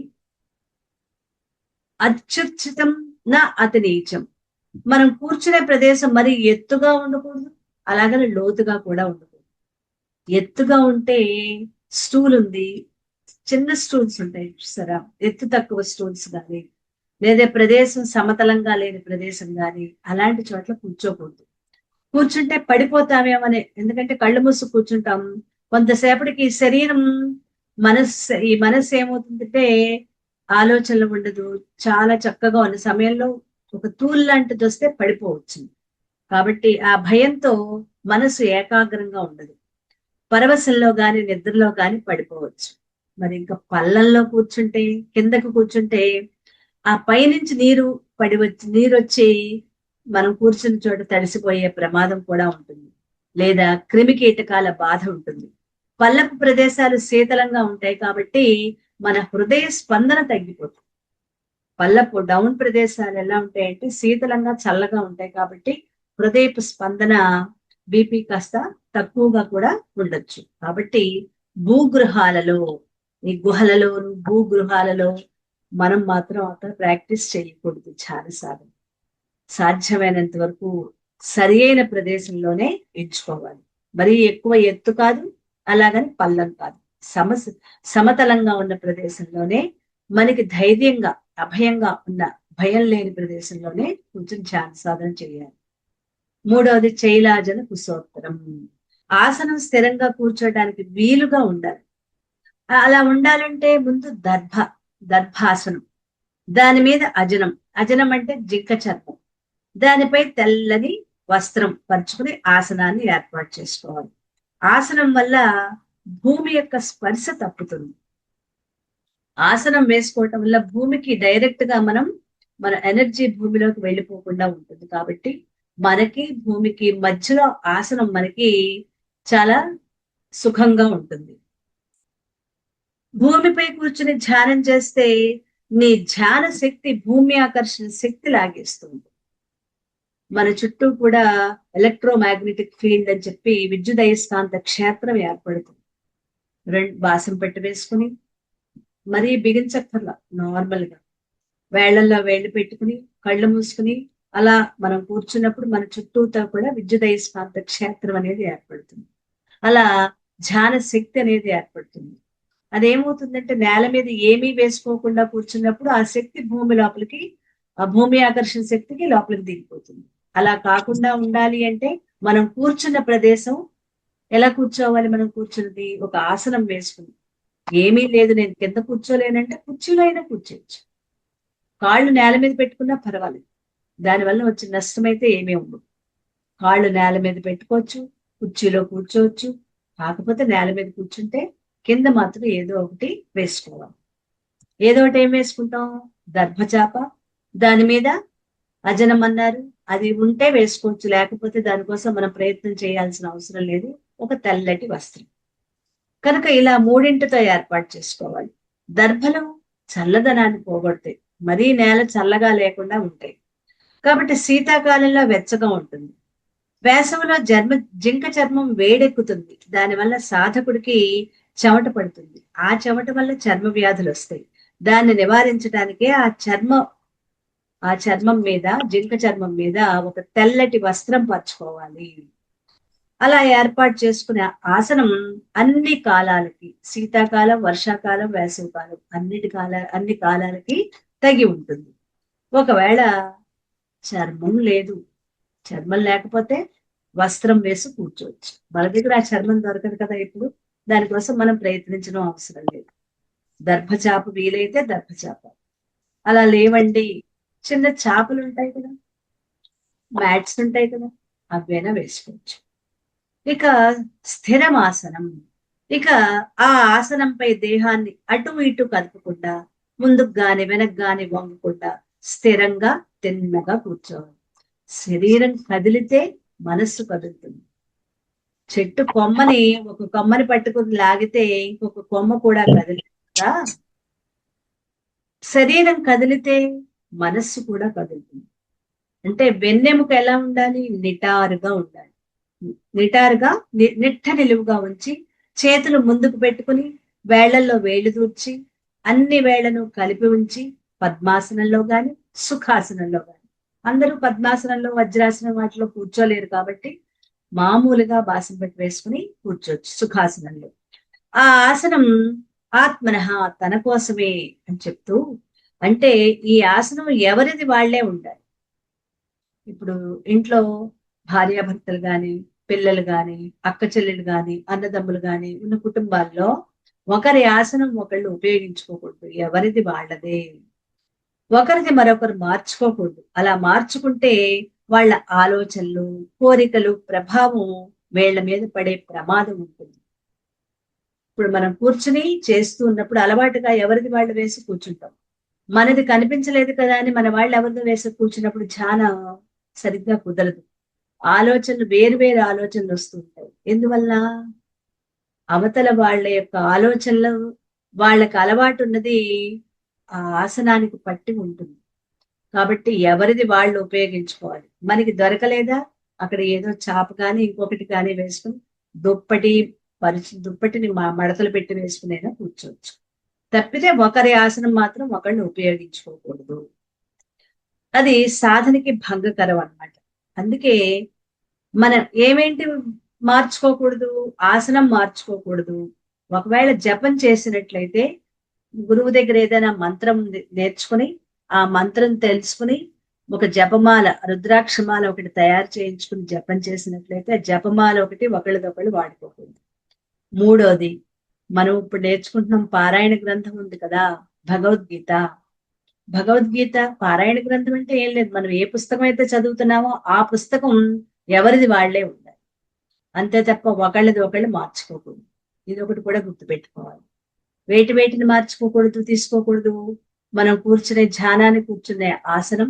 అత్యుచితం నా అతి నీచం. మనం కూర్చునే ప్రదేశం మరి ఎత్తుగా ఉండకూడదు, అలాగని లోతుగా కూడా ఉండకూడదు. ఎత్తుగా ఉంటే స్టూల్ ఉంది, చిన్న స్టూల్స్ ఉంటాయి చూసారా, ఎత్తు తక్కువ స్టూల్స్ కానీ, లేదా ప్రదేశం సమతలంగా లేని ప్రదేశం కానీ, అలాంటి చోట్ల కూర్చోకూడదు. కూర్చుంటే పడిపోతామేమని, ఎందుకంటే కళ్ళు మూసు కూర్చుంటాం. కొంతసేపటికి శరీరం ఈ మనస్సు ఏమవుతుందంటే ఆలోచనలు ఉండదు. చాలా చక్కగా ఉన్న సమయంలో ఒక తూల్ లాంటిది వస్తే పడిపోవచ్చు. కాబట్టి ఆ భయంతో మనసు ఏకాగ్రంగా ఉండదు. పరవశంలో గాని నిద్రలో గాని పడిపోవచ్చు. మరి ఇంకా పళ్ళల్లో కూర్చుంటే, కిందకు కూర్చుంటే ఆ పైనుంచి నీరు వచ్చి మనం కూర్చున్న చోట తడిసిపోయే ప్రమాదం కూడా ఉంటుంది. లేదా క్రిమి కీటకాల బాధ ఉంటుంది. పల్లపు ప్రదేశాలు శీతలంగా ఉంటాయి కాబట్టి మన హృదయ స్పందన తగ్గిపోతుంది. పల్లపు డౌన్ ప్రదేశాలు ఎలా ఉంటాయంటే శీతలంగా చల్లగా ఉంటాయి కాబట్టి హృదయపు స్పందన బీపీ కాస్త తక్కువగా కూడా ఉండొచ్చు. కాబట్టి భూగృహాలలో, ఈ గుహలలో భూగృహాలలో మనం మాత్రం అక్కడ ప్రాక్టీస్ చేయకూడదు. చాలా సాధ్యమైనంత వరకు సరి అయిన ప్రదేశంలోనే ఎంచుకోవాలి. మరి ఎక్కువ ఎత్తు కాదు, అలాగని పల్లం కాదు, సమతలంగా ఉన్న ప్రదేశంలోనే మనకి ధైర్యంగా అభయంగా ఉన్న భయం లేని ప్రదేశంలోనే కొంచెం ధ్యాన సాధన చేయాలి. మూడవది చైలాజన కుశోత్తరం. ఆసనం స్థిరంగా కూర్చోడానికి వీలుగా ఉండాలి. అలా ఉండాలంటే ముందు దర్భాసనం, దాని మీద అజనం అంటే జింక చర్మం, దానిపై తెల్లని వస్త్రం పరుచుకుని ఆసనాన్ని ఏర్పాటు చేసుకోవాలి. ఆసనం వల్ల భూమి యొక్క స్పర్శ తప్పుతుంది. ఆసనం వేసుకోవటం వల్ల భూమికి డైరెక్ట్ గా మన ఎనర్జీ భూమిలోకి వెళ్ళిపోకుండా ఉంటుంది. కాబట్టి మనకి భూమికి మధ్యలో ఆసనం మనకి చాలా సుఖంగా ఉంటుంది. భూమిపై కూర్చుని ధ్యానం చేస్తే నీ ధ్యాన శక్తి భూమి ఆకర్షణ శక్తి లాగేస్తుంది. మన చుట్టూ కూడా ఎలక్ట్రోమాగ్నెటిక్ ఫీల్డ్ అని చెప్పి విద్యుదయస్కాంత క్షేత్రం ఏర్పడుతుంది. బాసం పెట్టి వేసుకుని మరీ బిగించక్కర్లా, నార్మల్ గా వేళ్లలో వేళ్ళు పెట్టుకుని కళ్ళు మూసుకుని అలా మనం కూర్చున్నప్పుడు మన చుట్టూతో కూడా విద్యుదయస్కాంత క్షేత్రం అనేది ఏర్పడుతుంది. అలా ధ్యాన శక్తి అనేది ఏర్పడుతుంది. అదేమవుతుందంటే నేల మీద ఏమీ వేసుకోకుండా కూర్చున్నప్పుడు ఆ శక్తి భూమి లోపలికి, ఆ భూమి ఆకర్షణ శక్తికి లోపలికి దిగిపోతుంది. అలా కాకుండా ఉండాలి అంటే మనం కూర్చున్న ప్రదేశం ఎలా కూర్చోవాలి? మనం కూర్చున్నది ఒక ఆసనం వేసుకుని, ఏమీ లేదు నేను కింద కూర్చోలేనంటే కుర్చీలో అయినా కూర్చోవచ్చు. కాళ్ళు నేల మీద పెట్టుకున్నా పర్వాలేదు, దానివల్ల వచ్చిన నష్టం అయితే ఏమీ ఉండదు. కాళ్ళు నేల మీద పెట్టుకోవచ్చు, కుర్చీలో కూర్చోవచ్చు. కాకపోతే నేల మీద కూర్చుంటే కింద మాత్రం ఏదో ఒకటి వేసుకోవాలి. ఏదో ఒకటి ఏం వేసుకుంటాం? దర్భచాప, దాని మీద అజనం అన్నారు, అది ఉంటే వేసుకోవచ్చు, లేకపోతే దానికోసం మనం ప్రయత్నం చేయాల్సిన అవసరం లేదు. ఒక తెల్లటి వస్త్రం కనుక ఇలా మూడింటితో ఏర్పాటు చేసుకోవాలి. దర్భలు చల్లదనాన్ని పోగొడతాయి, మరీ నేల చల్లగా లేకుండా ఉంటాయి. కాబట్టి శీతాకాలంలో వెచ్చగా ఉంటుంది, వేసవిలో జింక చర్మం వేడెక్కుతుంది. దానివల్ల సాధకుడికి చెమట పడుతుంది. ఆ చెమట వల్ల చర్మ వ్యాధులు వస్తాయి. దాన్ని నివారించడానికే ఆ చర్మం మీద, జింక చర్మం మీద ఒక తెల్లటి వస్త్రం పరుచుకోవాలి. అలా ఏర్పాటు చేసుకునే ఆసనం అన్ని కాలాలకి, శీతాకాలం, వర్షాకాలం, వేసవికాలం, అన్ని కాలాలకి తగి ఉంటుంది. ఒకవేళ చర్మం లేకపోతే వస్త్రం వేసి కూర్చోవచ్చు. మన దగ్గర ఆ చర్మం దొరకదు కదా ఇప్పుడు, దానికోసం మనం ప్రయత్నించడం అవసరం లేదు. దర్భచాప వీలైతే దర్భచాప, అలా లేవండి చిన్న చాపలు ఉంటాయి కదా, మ్యాట్స్ ఉంటాయి కదా, అవైనా వేసుకోవచ్చు. ఇక స్థిరమాసనం, ఇక ఆ ఆసనంపై దేహాన్ని అటు ఇటు కదపకుండా, ముందుకు గాని వెనక్కి గాని వంగకుండా స్థిరంగా తిన్నగా కూర్చోవాలి. శరీరం కదిలితే మనస్సు కదులుతుంది. చెట్టు కొమ్మని ఒక కొమ్మని పట్టుకుని లాగితే ఇంకొక కొమ్మ కూడా కదిలిందా? శరీరం కదిలితే మనస్సు కూడా కదులుతుంది. అంటే వెన్నెముక ఎలా ఉండాలి? నిటారుగా ఉండాలి. నిటారుగా నిట్ట నిలువుగా ఉంచి చేతులు ముందుకు పెట్టుకుని వేళ్లల్లో వేళ్లు దూర్చి అన్ని వేళ్లను కలిపి ఉంచి పద్మాసనంలో గాని సుఖాసనంలో గాని, అందరూ పద్మాసనంలో వజ్రాసనం వాటిలో కూర్చోలేరు కాబట్టి మామూలుగా బాసం పెట్టి వేసుకుని కూర్చోవచ్చు సుఖాసనంలో. ఆ ఆసనం ఆత్మనః తన కోసమే అని చెప్తూ, అంటే ఈ ఆసనం ఎవరిది వాళ్లే ఉండాలి. ఇప్పుడు ఇంట్లో భార్యాభర్తలు గాని, పిల్లలు గాని, అక్క చెల్లెలు గాని, అన్నదమ్ములు గాని ఉన్న కుటుంబాల్లో ఒకరి ఆసనం ఒకళ్ళు ఉపయోగించుకోకూడదు. ఎవరిది వాళ్ళదే. ఒకరిది మరొకరు మార్చుకోకూడదు. అలా మార్చుకుంటే వాళ్ళ ఆలోచనలు, కోరికలు ప్రభావం వీళ్ళ మీద పడే ప్రమాదం ఉంటుంది. ఇప్పుడు మనం కూర్చుని చేస్తూ ఉన్నప్పుడు అలవాటుగా ఎవరిది వాళ్ళు వేసి కూర్చుంటాం. మనది కనిపించలేదు కదా అని మన వాళ్ళు ఎవరిదో వేసి కూర్చున్నప్పుడు ధ్యానం సరిగ్గా కుదరదు. ఆలోచనలు వేరు వేరు ఆలోచనలు వస్తూ ఉంటాయి. ఎందువల్ల? అవతల వాళ్ళ యొక్క ఆలోచనలు వాళ్ళకి అలవాటు ఉన్నది ఆ ఆసనానికి పట్టి ఉంటుంది. కాబట్టి ఎవరిది వాళ్ళు ఉపయోగించుకోవాలి. మనకి దొరకలేదా అక్కడ ఏదో చాప కానీ ఇంకొకటి కానీ వేసుకుని దుప్పటి దుప్పటిని మడతలు పెట్టి వేసుకునైనా కూర్చోవచ్చు. తప్పితే ఒకరి ఆసనం మాత్రం ఒకళ్ళు ఉపయోగించుకోకూడదు. అది సాధనకి భంగకరం అన్నమాట. అందుకే మనం ఏమేంటి మార్చుకోకూడదు? ఆసనం మార్చుకోకూడదు. ఒకవేళ జపం చేసినట్లయితే గురువు దగ్గర ఏదైనా మంత్రం నేర్చుకుని ఆ మంత్రం తెలుసుకుని ఒక జపమాల రుద్రాక్షమాల ఒకటి తయారు చేయించుకుని జపం చేసినట్లయితే జపమాల ఒకటి ఒకళ్ళదొకళ్ళు వాడుకోకూడదు. మూడోది, మనం ఇప్పుడు నేర్చుకుంటున్నాం పారాయణ గ్రంథం ఉంది కదా, భగవద్గీత. భగవద్గీత పారాయణ గ్రంథం అంటే ఏం లేదు, మనం ఏ పుస్తకం అయితే చదువుతున్నామో ఆ పుస్తకం ఎవరిది వాళ్లే ఉండాలి. అంతే తప్ప ఒకళ్ళది ఒకళ్ళు మార్చుకోకూడదు. ఇది ఒకటి కూడా గుర్తుపెట్టుకోవాలి. వేటిని మార్చుకోకూడదు, తీసుకోకూడదు. మనం కూర్చునే ధ్యానాన్ని కూర్చునే ఆసనం,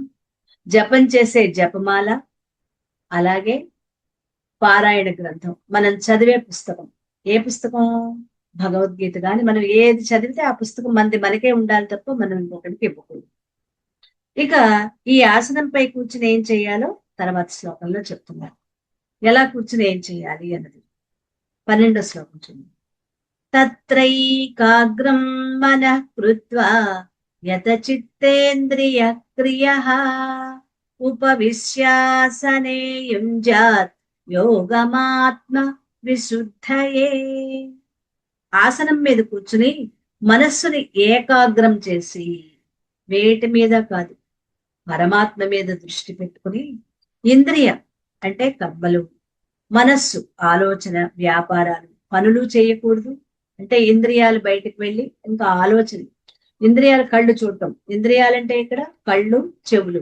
జపం చేసే జపమాల, అలాగే పారాయణ గ్రంథం, మనం చదివే పుస్తకం. ఏ పుస్తకం? భగవద్గీత. కానీ మనం ఏది చదివితే ఆ పుస్తకం మనకే ఉండాలి తప్ప మనం ఇంకొకరికి ఇవ్వకూడదు. ఇక ఈ ఆసనంపై కూర్చుని ఏం చేయాలో తర్వాత శ్లోకంలో చెప్తున్నారు. ఎలా కూర్చుని ఏం చేయాలి అన్నది 12వ శ్లోకం చూడండి. తత్రైకాగ్రం మనః కృత్వా యత చిత్తేంద్రియ క్రియః ఉపవిశ్యాసనే యుంజాత్ యోగమాత్మ విశుద్ధయే. ఆసనం మీద కూర్చుని మనస్సుని ఏకాగ్రం చేసి, వేటి మీద కాదు పరమాత్మ మీద దృష్టి పెట్టుకుని, ఇంద్రియం అంటే కర్మలు, మనస్సు ఆలోచన, వ్యాపారాలు, పనులు చేయకూడదు. అంటే ఇంద్రియాలు బయటకు వెళ్ళి ఇంకా ఆలోచన. ఇంద్రియాలు కళ్ళు చూడటం, ఇంద్రియాలంటే ఇక్కడ కళ్ళు చెవులు.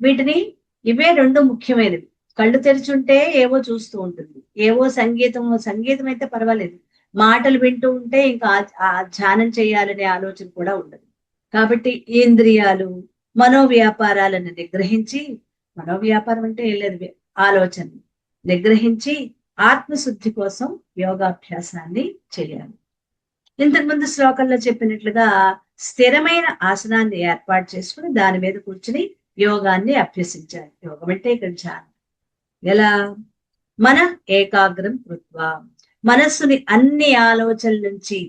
వీటిని ఇవే రెండు ముఖ్యమైనవి. కళ్ళు తెరిచుంటే ఏవో చూస్తూ ఉంటుంది, ఏవో సంగీతం అయితే పర్వాలేదు, మాటలు వింటూ ఉంటే ఇంకా ఆ ధ్యానం చేయాలనే ఆలోచన కూడా ఉండదు. కాబట్టి ఇంద్రియాలు మనోవ్యాపారాలను నిగ్రహించి, మనోవ్యాపారం అంటే ఏం లేదు, ఆలోచన నిగ్రహించి ఆత్మశుద్ధి కోసం యోగాభ్యాసాన్ని చేయాలి. ఇంతకుముందు శ్లోకంలో చెప్పినట్లుగా స్థిరమైన ఆసనాన్ని ఏర్పాటు చేసుకుని దాని మీద కూర్చుని యోగాన్ని అభ్యసించాలి. యోగం అంటే ఇక్కడ ధ్యానం. ఎలా? మన ఏకాగ్రం కృత్వా, మనస్సుని అన్ని ఆలోచనల నుంచి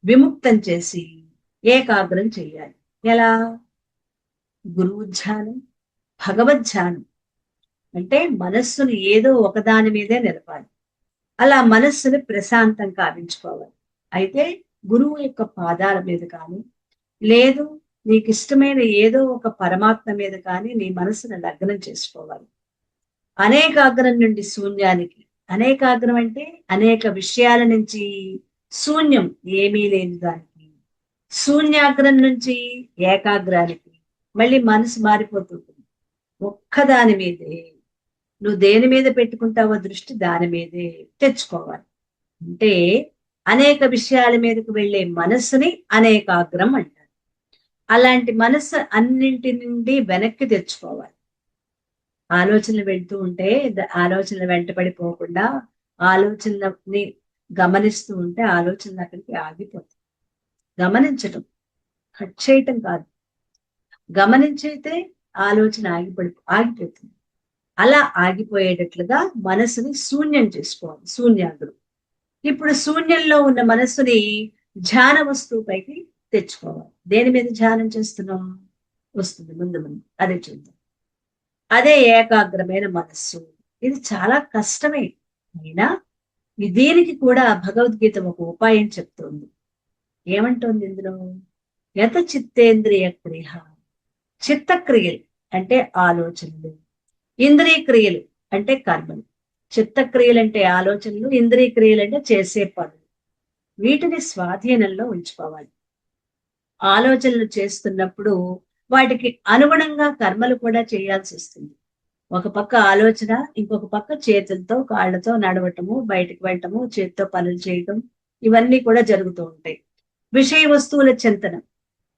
విముక్తం చేసి ఏకాగ్రం చేయాలి. ఎలా? గురువు ధ్యానం, భగవద్ ధ్యానం. అంటే మనస్సుని ఏదో ఒకదాని మీదే నిలపాలి. అలా మనస్సుని ప్రశాంతం కావించుకోవాలి. అయితే గురువు యొక్క పాదాల మీద కానీ, లేదు నీకు ఇష్టమైన ఏదో ఒక పరమాత్మ మీద కానీ నీ మనసును లగ్నం చేసుకోవాలి. అనేకాగ్రం నుండి శూన్యానికి. అనేకాగ్రం అంటే అనేక విషయాల నుంచి శూన్యం, ఏమీ లేని దానికి. శూన్యాగ్రం నుంచి ఏకాగ్రానికి. మళ్ళీ మనసు మారిపోతుంటుంది. ఒక్కదాని మీదే నువ్వు దేని మీద పెట్టుకుంటావో దృష్టి దాని మీదే తెచ్చుకోవాలి. అంటే అనేక విషయాల మీదకు వెళ్ళే మనస్సుని అనేకాగ్రం అంటారు. అలాంటి మనస్సు అన్నింటి నుండి వెనక్కి తెచ్చుకోవాలి. ఆలోచనలు వెళ్తూ ఉంటే ఆలోచనలు వెంటబడిపోకుండా ఆలోచనని గమనిస్తూ ఉంటే ఆలోచనలు అక్కడికి ఆగిపోతాయి. గమనించటం, కట్ చేయటం కాదు. గమనించితే ఆలోచన ఆగిపోతుంది. అలా ఆగిపోయేటట్లుగా మనసుని శూన్యం చేసుకోవాలి. శూన్యాగ్రం. ఇప్పుడు శూన్యంలో ఉన్న మనస్సుని ధ్యాన వస్తువు పైకి తెచ్చుకోవాలి. దేని మీద ధ్యానం చేస్తున్నాం? వస్తుంది ముందు ముందు, అదే చూద్దాం. అదే ఏకాగ్రమైన మనస్సు. ఇది చాలా కష్టమే. అయినా దీనికి కూడా భగవద్గీత ఒక ఉపాయం చెప్తోంది. ఏమంటోంది ఇందులో? యత చిత్తేంద్రియ క్రియ. చిత్తక్రియలు అంటే ఆలోచనలు, ఇంద్రియ క్రియలు అంటే కర్మలు. చిత్తక్రియలు అంటే ఆలోచనలు, ఇంద్రియ క్రియలు అంటే చేసే పనులు. వీటిని స్వాధీనంలో ఉంచుకోవాలి. ఆలోచనలు చేస్తున్నప్పుడు వాటికి అనుగుణంగా కర్మలు కూడా చేయాల్సి వస్తుంది. ఒక పక్క ఆలోచన, ఇంకొక పక్క చేతులతో కాళ్ళతో నడవటము, బయటకు వెళ్ళటము, చేతితో పనులు చేయటం, ఇవన్నీ కూడా జరుగుతూ ఉంటాయి. విషయ వస్తువుల చింతన,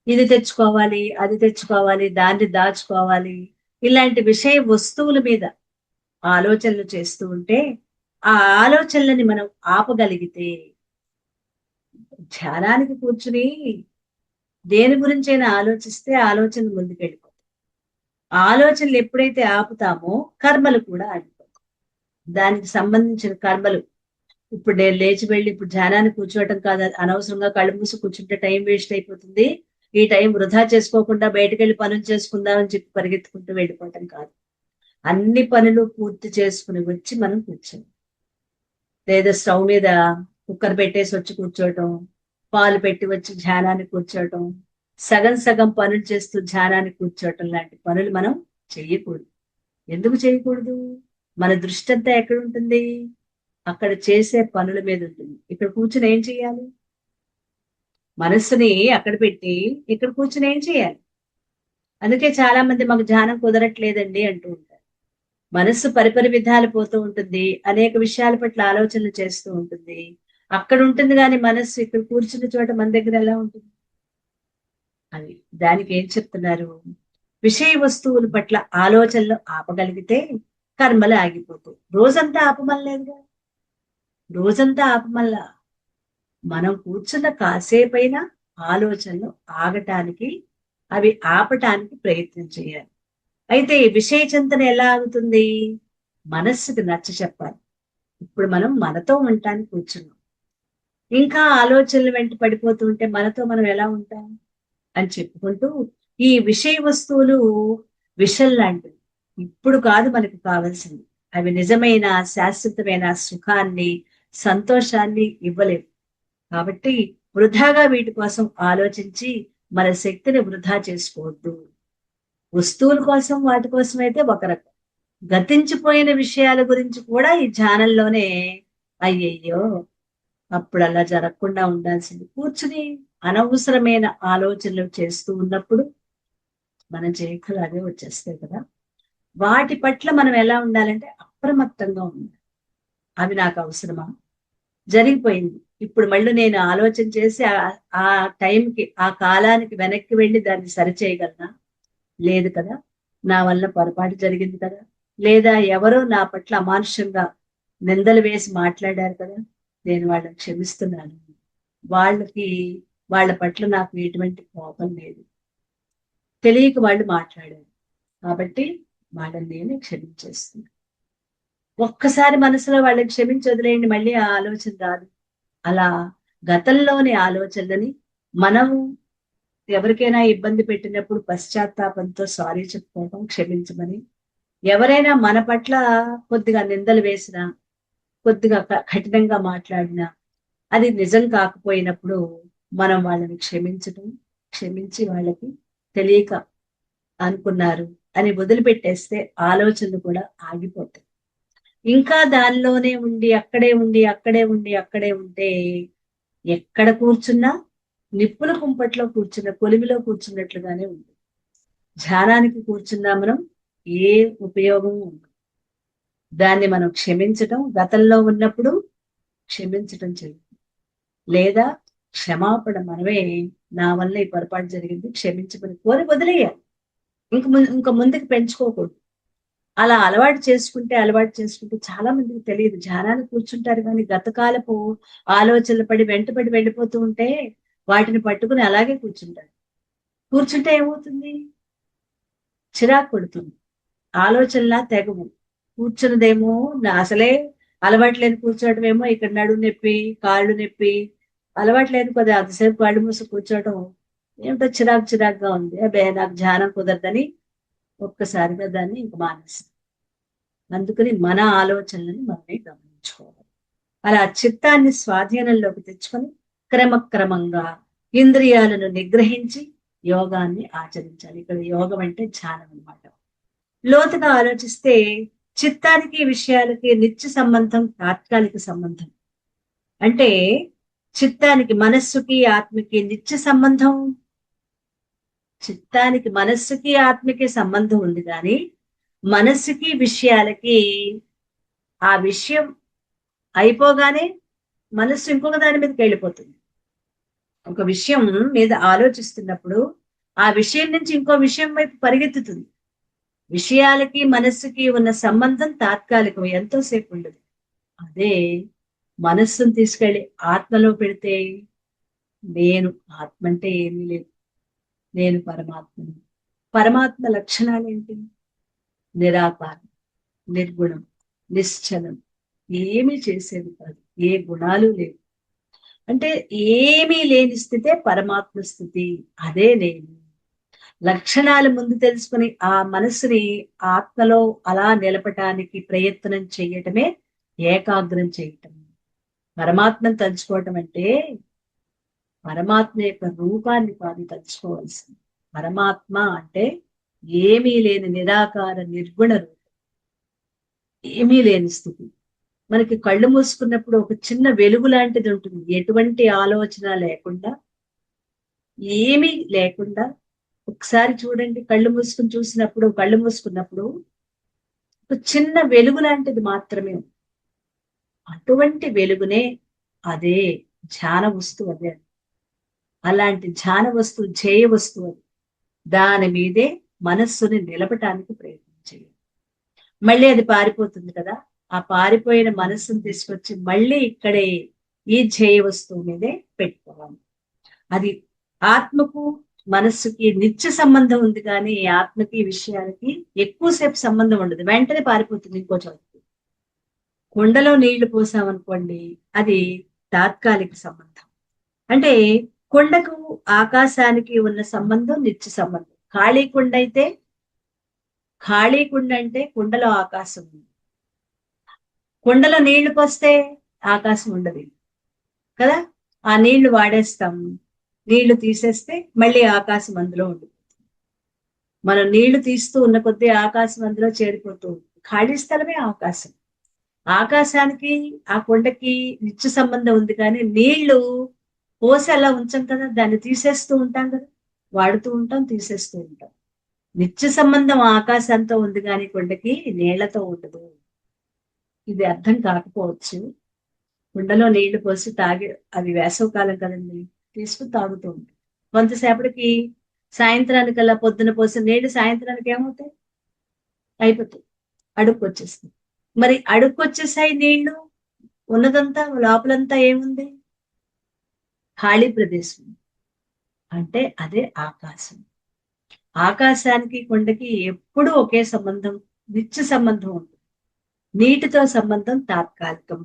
ఇది తెచ్చుకోవాలి, అది తెచ్చుకోవాలి, దాన్ని దాచుకోవాలి, ఇలాంటి విషయ వస్తువుల మీద ఆలోచనలు చేస్తూ ఉంటే ఆ ఆలోచనలని మనం ఆపగలిగితే, ధ్యానానికి కూర్చుని దేని గురించైనా ఆలోచిస్తే ఆలోచన ముందుకెళ్ళిపోతాయి. ఆలోచనలు ఎప్పుడైతే ఆపుతామో కర్మలు కూడా ఆగిపోతాయి. దానికి సంబంధించిన కర్మలు, ఇప్పుడు నేను లేచి వెళ్ళి ఇప్పుడు ధ్యానానికి కూర్చోవటం కాదు, అనవసరంగా కళ్ళు మూసి కూర్చుంటే టైం వేస్ట్ అయిపోతుంది, ఈ టైం వృధా చేసుకోకుండా బయటకు వెళ్ళి పనులు చేసుకుందామని చెప్పి పరిగెత్తుకుంటూ వెళ్ళిపోవటం కాదు. అన్ని పనులు పూర్తి చేసుకుని వచ్చి మనం కూర్చోం. లేదా స్టవ్ మీద కుక్కర్ పెట్టేసి వచ్చి కూర్చోవటం, పాలు పెట్టి వచ్చి ధ్యానానికి కూర్చోవటం, సగం సగం పనులు చేస్తూ ధ్యానానికి కూర్చోవటం లాంటి పనులు మనం చెయ్యకూడదు. ఎందుకు చేయకూడదు? మన దృష్టి అంతా ఎక్కడ ఉంటుంది? అక్కడ చేసే పనుల మీద ఉంటుంది. ఇక్కడ కూర్చుని ఏం చేయాలి? మనస్సుని అక్కడ పెట్టి ఇక్కడ కూర్చుని ఏం చేయాలి? అందుకే చాలా మంది మాకు ధ్యానం కుదరట్లేదండి అంటూ ఉంటారు. మనస్సు పరిపరి విధాలు పోతూ ఉంటుంది, అనేక విషయాల పట్ల ఆలోచనలు చేస్తూ ఉంటుంది. అక్కడ ఉంటుంది కానీ మనస్సు ఇక్కడ కూర్చున్న చోట మన దగ్గర ఎలా ఉంటుంది? అది దానికి ఏం చెప్తున్నారు? విషయ వస్తువుల పట్ల ఆలోచనలు ఆపగలిగితే కర్మలు ఆగిపోతాయి. రోజంతా ఆపమనలేదుగా, రోజంతా ఆపమల్లా. మనం కూర్చున్న కాసేపైనా ఆలోచనలు ఆగటానికి, అవి ఆపటానికి ప్రయత్నం చేయాలి. అయితే ఈ విషయ చింతన ఎలా ఆగుతుంది? మనస్సుకి నచ్చ చెప్పాలి. ఇప్పుడు మనం మనతో ఉండటానికి కూర్చున్నాం, ఇంకా ఆలోచనలు వెంట పడిపోతూ ఉంటే మనతో మనం ఎలా ఉంటాం అని చెప్పుకుంటూ, ఈ విషయ వస్తువులు విషం లాంటివి. ఇప్పుడు కాదు మనకు కావాల్సింది. అవి నిజమైన శాశ్వతమైన సుఖాన్ని, సంతోషాన్ని ఇవ్వలేవు. కాబట్టి వృధాగా వీటి కోసం ఆలోచించి మన శక్తిని వృధా చేసుకోవద్దు. వస్తువుల కోసం, వాటి కోసం అయితే ఒక రకం. గతించిపోయిన విషయాల గురించి కూడా ఈ ధ్యానంలోనే అయ్యయ్యో అప్పుడు అలా జరగకుండా ఉండాల్సింది. కూర్చుని అనవసరమైన ఆలోచనలు చేస్తూ ఉన్నప్పుడు మన చేతులు అదే వచ్చేస్తాయి కదా. వాటి పట్ల మనం ఎలా ఉండాలంటే అప్రమత్తంగా ఉండాలి. అవి నాకు అవసరమా? జరిగిపోయింది, ఇప్పుడు మళ్ళీ నేను ఆలోచన చేసి ఆ టైంకి, ఆ కాలానికి వెనక్కి వెళ్ళి దాన్ని సరిచేయగలనా? లేదు కదా. నా వల్ల పొరపాటు జరిగింది కదా, లేదా ఎవరో నా పట్ల అమానుషంగా నిందలు వేసి మాట్లాడారు కదా, నేను వాళ్ళని క్షమిస్తున్నాను. వాళ్ళకి, వాళ్ళ పట్ల నాకు ఎటువంటి కోపం లేదు, తెలియక వాళ్ళు మాట్లాడారు కాబట్టి వాళ్ళని నేను క్షమించేస్తున్నాను. ఒక్కసారి మనసులో వాళ్ళని క్షమించి వదిలేయండి, మళ్ళీ ఆ ఆలోచన రాదు. అలా గతంలోని ఆలోచనలని మనం ఎవరికైనా ఇబ్బంది పెట్టినప్పుడు పశ్చాత్తాపంతో సారీ చెప్పుకోవడం, క్షమించమని. ఎవరైనా మన పట్ల కొద్దిగా నిందలు వేసినా, కొద్దిగా కఠినంగా మాట్లాడినా, అది నిజం కాకపోయినప్పుడు మనం వాళ్ళని క్షమించడం, క్షమించి వాళ్ళకి తెలియక అనుకున్నారు అని వదిలిపెట్టేస్తే ఆలోచనలు కూడా ఆగిపోతాయి. ఇంకా దానిలోనే ఉండి అక్కడే ఉండి అక్కడే ఉండి అక్కడే ఉంటే ఎక్కడ కూర్చున్నా నిప్పుల కుంపట్లో కూర్చున్న, కొలిమిలో కూర్చున్నట్లుగానే ఉంది. ధ్యానానికి కూర్చున్నా మనం ఏ ఉపయోగం ఉండదు. దాన్ని మనం క్షమించటం, గతంలో ఉన్నప్పుడు క్షమించటం జరుగుతుంది. లేదా క్షమాపణ మనమే, నా వల్ల ఈ పొరపాటు జరిగింది క్షమించమని కోరి వదిలేయాలి. ఇంకా ముందుకు పెంచుకోకూడదు. అలా అలవాటు చేసుకుంటే చాలా మందికి తెలియదు. ధ్యానానికి కూర్చుంటారు కానీ గతకాలపు ఆలోచనలు పడి వెంటపడి వెళ్ళిపోతూ ఉంటే వాటిని పట్టుకుని అలాగే కూర్చుంటారు. కూర్చుంటే ఏమవుతుంది? చిరాకు పడుతుంది. ఆలోచనలా తెగవు. కూర్చున్నదేమో అసలే అలవాటు లేని కూర్చోవడం ఏమో ఇక్కడ నడుము నొప్పి, కాళ్ళు నొప్పి, అలవాటు లేని కొద్దిగా అంతసేపు కళ్ళు మూసి కూర్చోవడం ఏమిటో చిరాకుగా ఉంది. అబ్బే నాకు ధ్యానం కుదరదని ఒక్కసారిగా దాన్ని ఇంక మానేస్తాం. అందుకని మన ఆలోచనలను మనమే గమనించుకోవాలి. అలా చిత్తాన్ని స్వాధీనంలోకి తెచ్చుకొని క్రమక్రమంగా ఇంద్రియాలను నిగ్రహించి యోగాన్ని ఆచరించాలి. ఇక్కడ యోగం అంటే ధ్యానం అన్నమాట. లోతుగా ఆలోచిస్తే చిత్తానికి విషయాలకి నిత్య సంబంధం, తాత్కాలిక సంబంధం. అంటే చిత్తానికి మనస్సుకి ఆత్మకి నిత్య సంబంధం, చిత్తానికి మనస్సుకి ఆత్మకి సంబంధం ఉంది కానీ మనస్సుకి విషయాలకి ఆ విషయం అయిపోగానే మనస్సు ఇంకొక దాని మీదకి వెళ్ళిపోతుంది. ఒక విషయం మీద ఆలోచిస్తున్నప్పుడు ఆ విషయం నుంచి ఇంకో విషయం వైపు పరిగెత్తుతుంది. విషయాలకి మనస్సుకి ఉన్న సంబంధం తాత్కాలికం, ఎంతోసేపు ఉండదు. అదే మనస్సును తీసుకెళ్లి ఆత్మలో పెడితే నేను ఆత్మ అంటే ఏమీ లేదు, నేను పరమాత్మను. పరమాత్మ లక్షణాలు ఏంటి? నిరాకారం, నిర్గుణం, నిశ్చలం, ఏమీ చేసేది కాదు, ఏ గుణాలు లేవు. అంటే ఏమీ లేని స్థితే పరమాత్మ స్థితి. అదే నేను. లక్షణాలు ముందు తెలుసుకుని ఆ మనసుని ఆత్మలో అలా నిలపటానికి ప్రయత్నం చేయటమే ఏకాగ్రం చేయటం. పరమాత్మను తలుచుకోవటం అంటే పరమాత్మ యొక్క రూపాన్ని కాదు తలుచుకోవాల్సింది. పరమాత్మ అంటే ఏమీ లేని నిరాకార నిర్గుణ రూపం, ఏమీ లేని స్థితి. మనకి కళ్ళు మూసుకున్నప్పుడు ఒక చిన్న వెలుగు లాంటిది ఉంటుంది. ఎటువంటి ఆలోచన లేకుండా, ఏమీ లేకుండా. ఒకసారి చూడండి, కళ్ళు మూసుకున్నప్పుడు ఒక చిన్న వెలుగు లాంటిది మాత్రమే. అటువంటి వెలుగునే అదే ధ్యాన వస్తువు. అదే అలాంటి ధ్యాన వస్తువు, ధ్యేయ వస్తువు అది. దాని మీదే మనస్సుని నిలపటానికి ప్రయత్నం చేయాలి. మళ్ళీ అది పారిపోతుంది కదా, ఆ పారిపోయిన మనస్సును తీసుకొచ్చి మళ్ళీ ఇక్కడే ఈ ధ్యేయ వస్తువు మీదే పెట్టుకోవాలి. అది ఆత్మకు మనస్సుకి నిత్య సంబంధం ఉంది కానీ ఆత్మకి విషయాలకి ఎక్కువసేపు సంబంధం ఉండదు, వెంటనే పారిపోతుంది ఇంకో చోటుకి. కుండలో నీళ్లు పోసామనుకోండి, అది తాత్కాలిక సంబంధం. అంటే కుండకు ఆకాశానికి ఉన్న సంబంధం నిత్య సంబంధం. ఖాళీ కుండ అంటే కుండలో ఆకాశం ఉంది. కుండలో నీళ్లు పోస్తే ఆకాశం ఉండదు కదా, ఆ నీళ్లు వాడేస్తాం. నీళ్లు తీసేస్తే మళ్ళీ ఆకాశం అందులో ఉంటుంది. మనం నీళ్లు తీస్తూ ఉన్న కొద్దీ ఆకాశం అందులో చేరిపోతూ ఉంటుంది. ఖాళీ స్థలమే ఆకాశం. ఆకాశానికి ఆ కొండకి నిత్య సంబంధం ఉంది కానీ నీళ్లు పోసి అలా ఉంచాం కదా, దాన్ని తీసేస్తూ ఉంటాం కదా, వాడుతూ ఉంటాం, తీసేస్తూ ఉంటాం. నిత్య సంబంధం ఆకాశంతో ఉంది కానీ కొండకి నీళ్లతో ఉండదు. ఇది అర్థం కాకపోవచ్చు. కుండలో నీళ్లు పోసి తాగి, అది వేసవకాలం కదండి, తీసుకుని తాగుతూ ఉంటాం. కొంతసేపటికి సాయంత్రానికల్లా పొద్దున పోసిన నీళ్లు సాయంత్రానికి ఏమవుతాయి? అయిపోతాయి, అడుక్కు వచ్చేస్తుంది. మరి అడుక్కు వచ్చేసాయి నీళ్లు, ఉన్నదంతా లోపలంతా ఏముంది? ఖాళీ ప్రదేశం. అంటే అదే ఆకాశం. ఆకాశానికి కొండకి ఎప్పుడూ ఒకే సంబంధం, నిత్య సంబంధం ఉంటుంది. నీటితో సంబంధం తాత్కాలికం.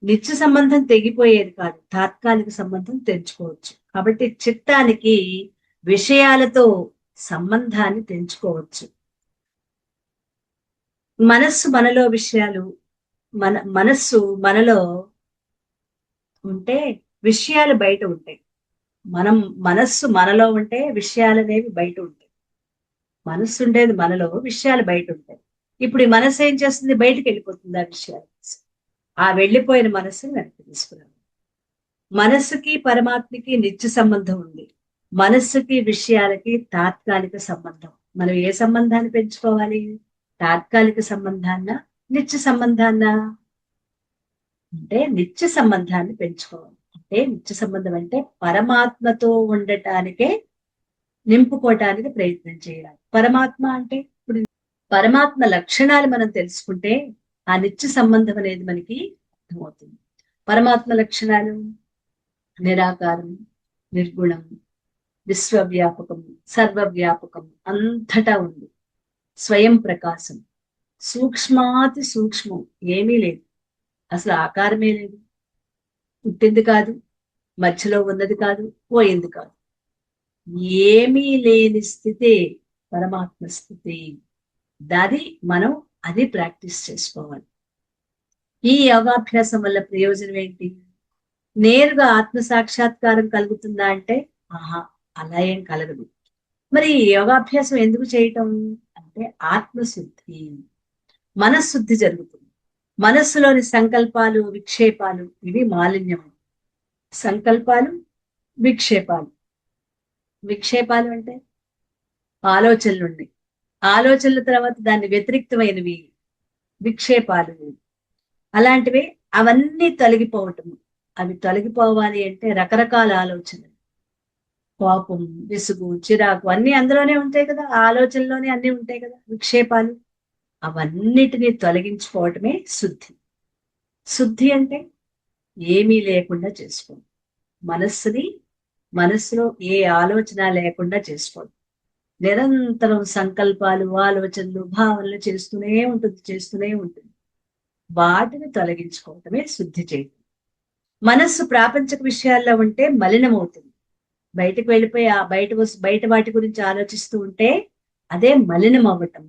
నిత్య సంబంధం తెగిపోయేది కాదు, తాత్కాలిక సంబంధం తెంచుకోవచ్చు. కాబట్టి చిత్తానికి విషయాలతో సంబంధాన్ని తెంచుకోవచ్చు. మనస్సు మనలో విషయాలు, మనస్సు మనలో ఉంటే విషయాలు బయట ఉంటాయి. మనస్సు మనలో ఉంటే విషయాలు అనేవి బయట ఉంటాయి. మనస్సు ఉండేది మనలో, విషయాలు బయట ఉంటాయి. ఇప్పుడు ఈ మనస్సు ఏం చేస్తుంది? బయటకు వెళ్ళిపోతుంది ఆ విషయాలు. ఆ వెళ్ళిపోయిన మనస్సుని వెనక్కి తీసుకురావాలి. మనస్సుకి పరమాత్మకి నిత్య సంబంధం ఉంది, మనస్సుకి విషయాలకి తాత్కాలిక సంబంధం. మనం ఏ సంబంధాన్ని పెంచుకోవాలి? తాత్కాలిక సంబంధాన్న, నిత్య సంబంధాన్న? అంటే నిత్య సంబంధాన్ని పెంచుకోవాలి. అంటే నిత్య సంబంధం అంటే పరమాత్మతో ఉండటానికే నింపుకోవటానికి ప్రయత్నం చేయాలి. పరమాత్మ అంటే ఇప్పుడు పరమాత్మ లక్షణాలు మనం తెలుసుకుంటే ఆ నిత్య సంబంధం అనేది మనకి అర్థమవుతుంది. పరమాత్మ లక్షణాలు నిరాకారం, నిర్గుణం, విశ్వవ్యాపకం, సర్వవ్యాపకం, అంతటా ఉంది. స్వయం ప్రకాశం, సూక్ష్మాతి సూక్ష్మం, ఏమీ లేదు, అసలు ఆకారమే లేదు, పుట్టింది కాదు, మధ్యలో ఉన్నది కాదు, పోయింది కాదు, ఏమీ లేని స్థితే పరమాత్మ స్థితి. దాది మనం అది ప్రాక్టీస్ చేసుకోవాలి. ఈ యోగాభ్యాసం వల్ల ప్రయోజనం ఏంటి? నేరుగా ఆత్మ సాక్షాత్కారం కలుగుతుందా అంటే ఆహా, అలా ఏం కలగదు. మరి ఈ యోగాభ్యాసం ఎందుకు చేయటం అంటే ఆత్మశుద్ధి, మనశుద్ధి జరుగుతుంది. మనస్సులోని సంకల్పాలు, విక్షేపాలు ఇవి మాలిన్యం. సంకల్పాలు, విక్షేపాలు. విక్షేపాలు అంటే ఆలోచనలు ఉన్నాయి, ఆలోచనల తర్వాత దాన్ని వ్యతిరిక్తమైనవి విక్షేపాలు. అలాంటివి అవన్నీ తొలగిపోవటం. అవి తొలగిపోవాలి అంటే రకరకాల ఆలోచనలు, కోపం, విసుగు, చిరాకు అన్ని అందులోనే ఉంటాయి కదా, ఆ ఆలోచనలోనే అన్ని ఉంటాయి కదా విక్షేపాలు. అవన్నిటినీ తొలగించుకోవటమే శుద్ధి. శుద్ధి అంటే ఏమీ లేకుండా చేసుకోవడం. మనస్సులో ఏ ఆలోచన లేకుండా చేసుకోవడం. నిరంతరం సంకల్పాలు, ఆలోచనలు, భావనలు చేస్తూనే ఉంటుంది. వాటిని తొలగించుకోవటమే శుద్ధి చేయటం. మనస్సు ప్రాపంచక విషయాల్లో ఉంటే మలినమవుతుంది. బయటకు వెళ్ళిపోయి ఆ బయట వాటి గురించి ఆలోచిస్తూ ఉంటే అదే మలినం అవ్వటం.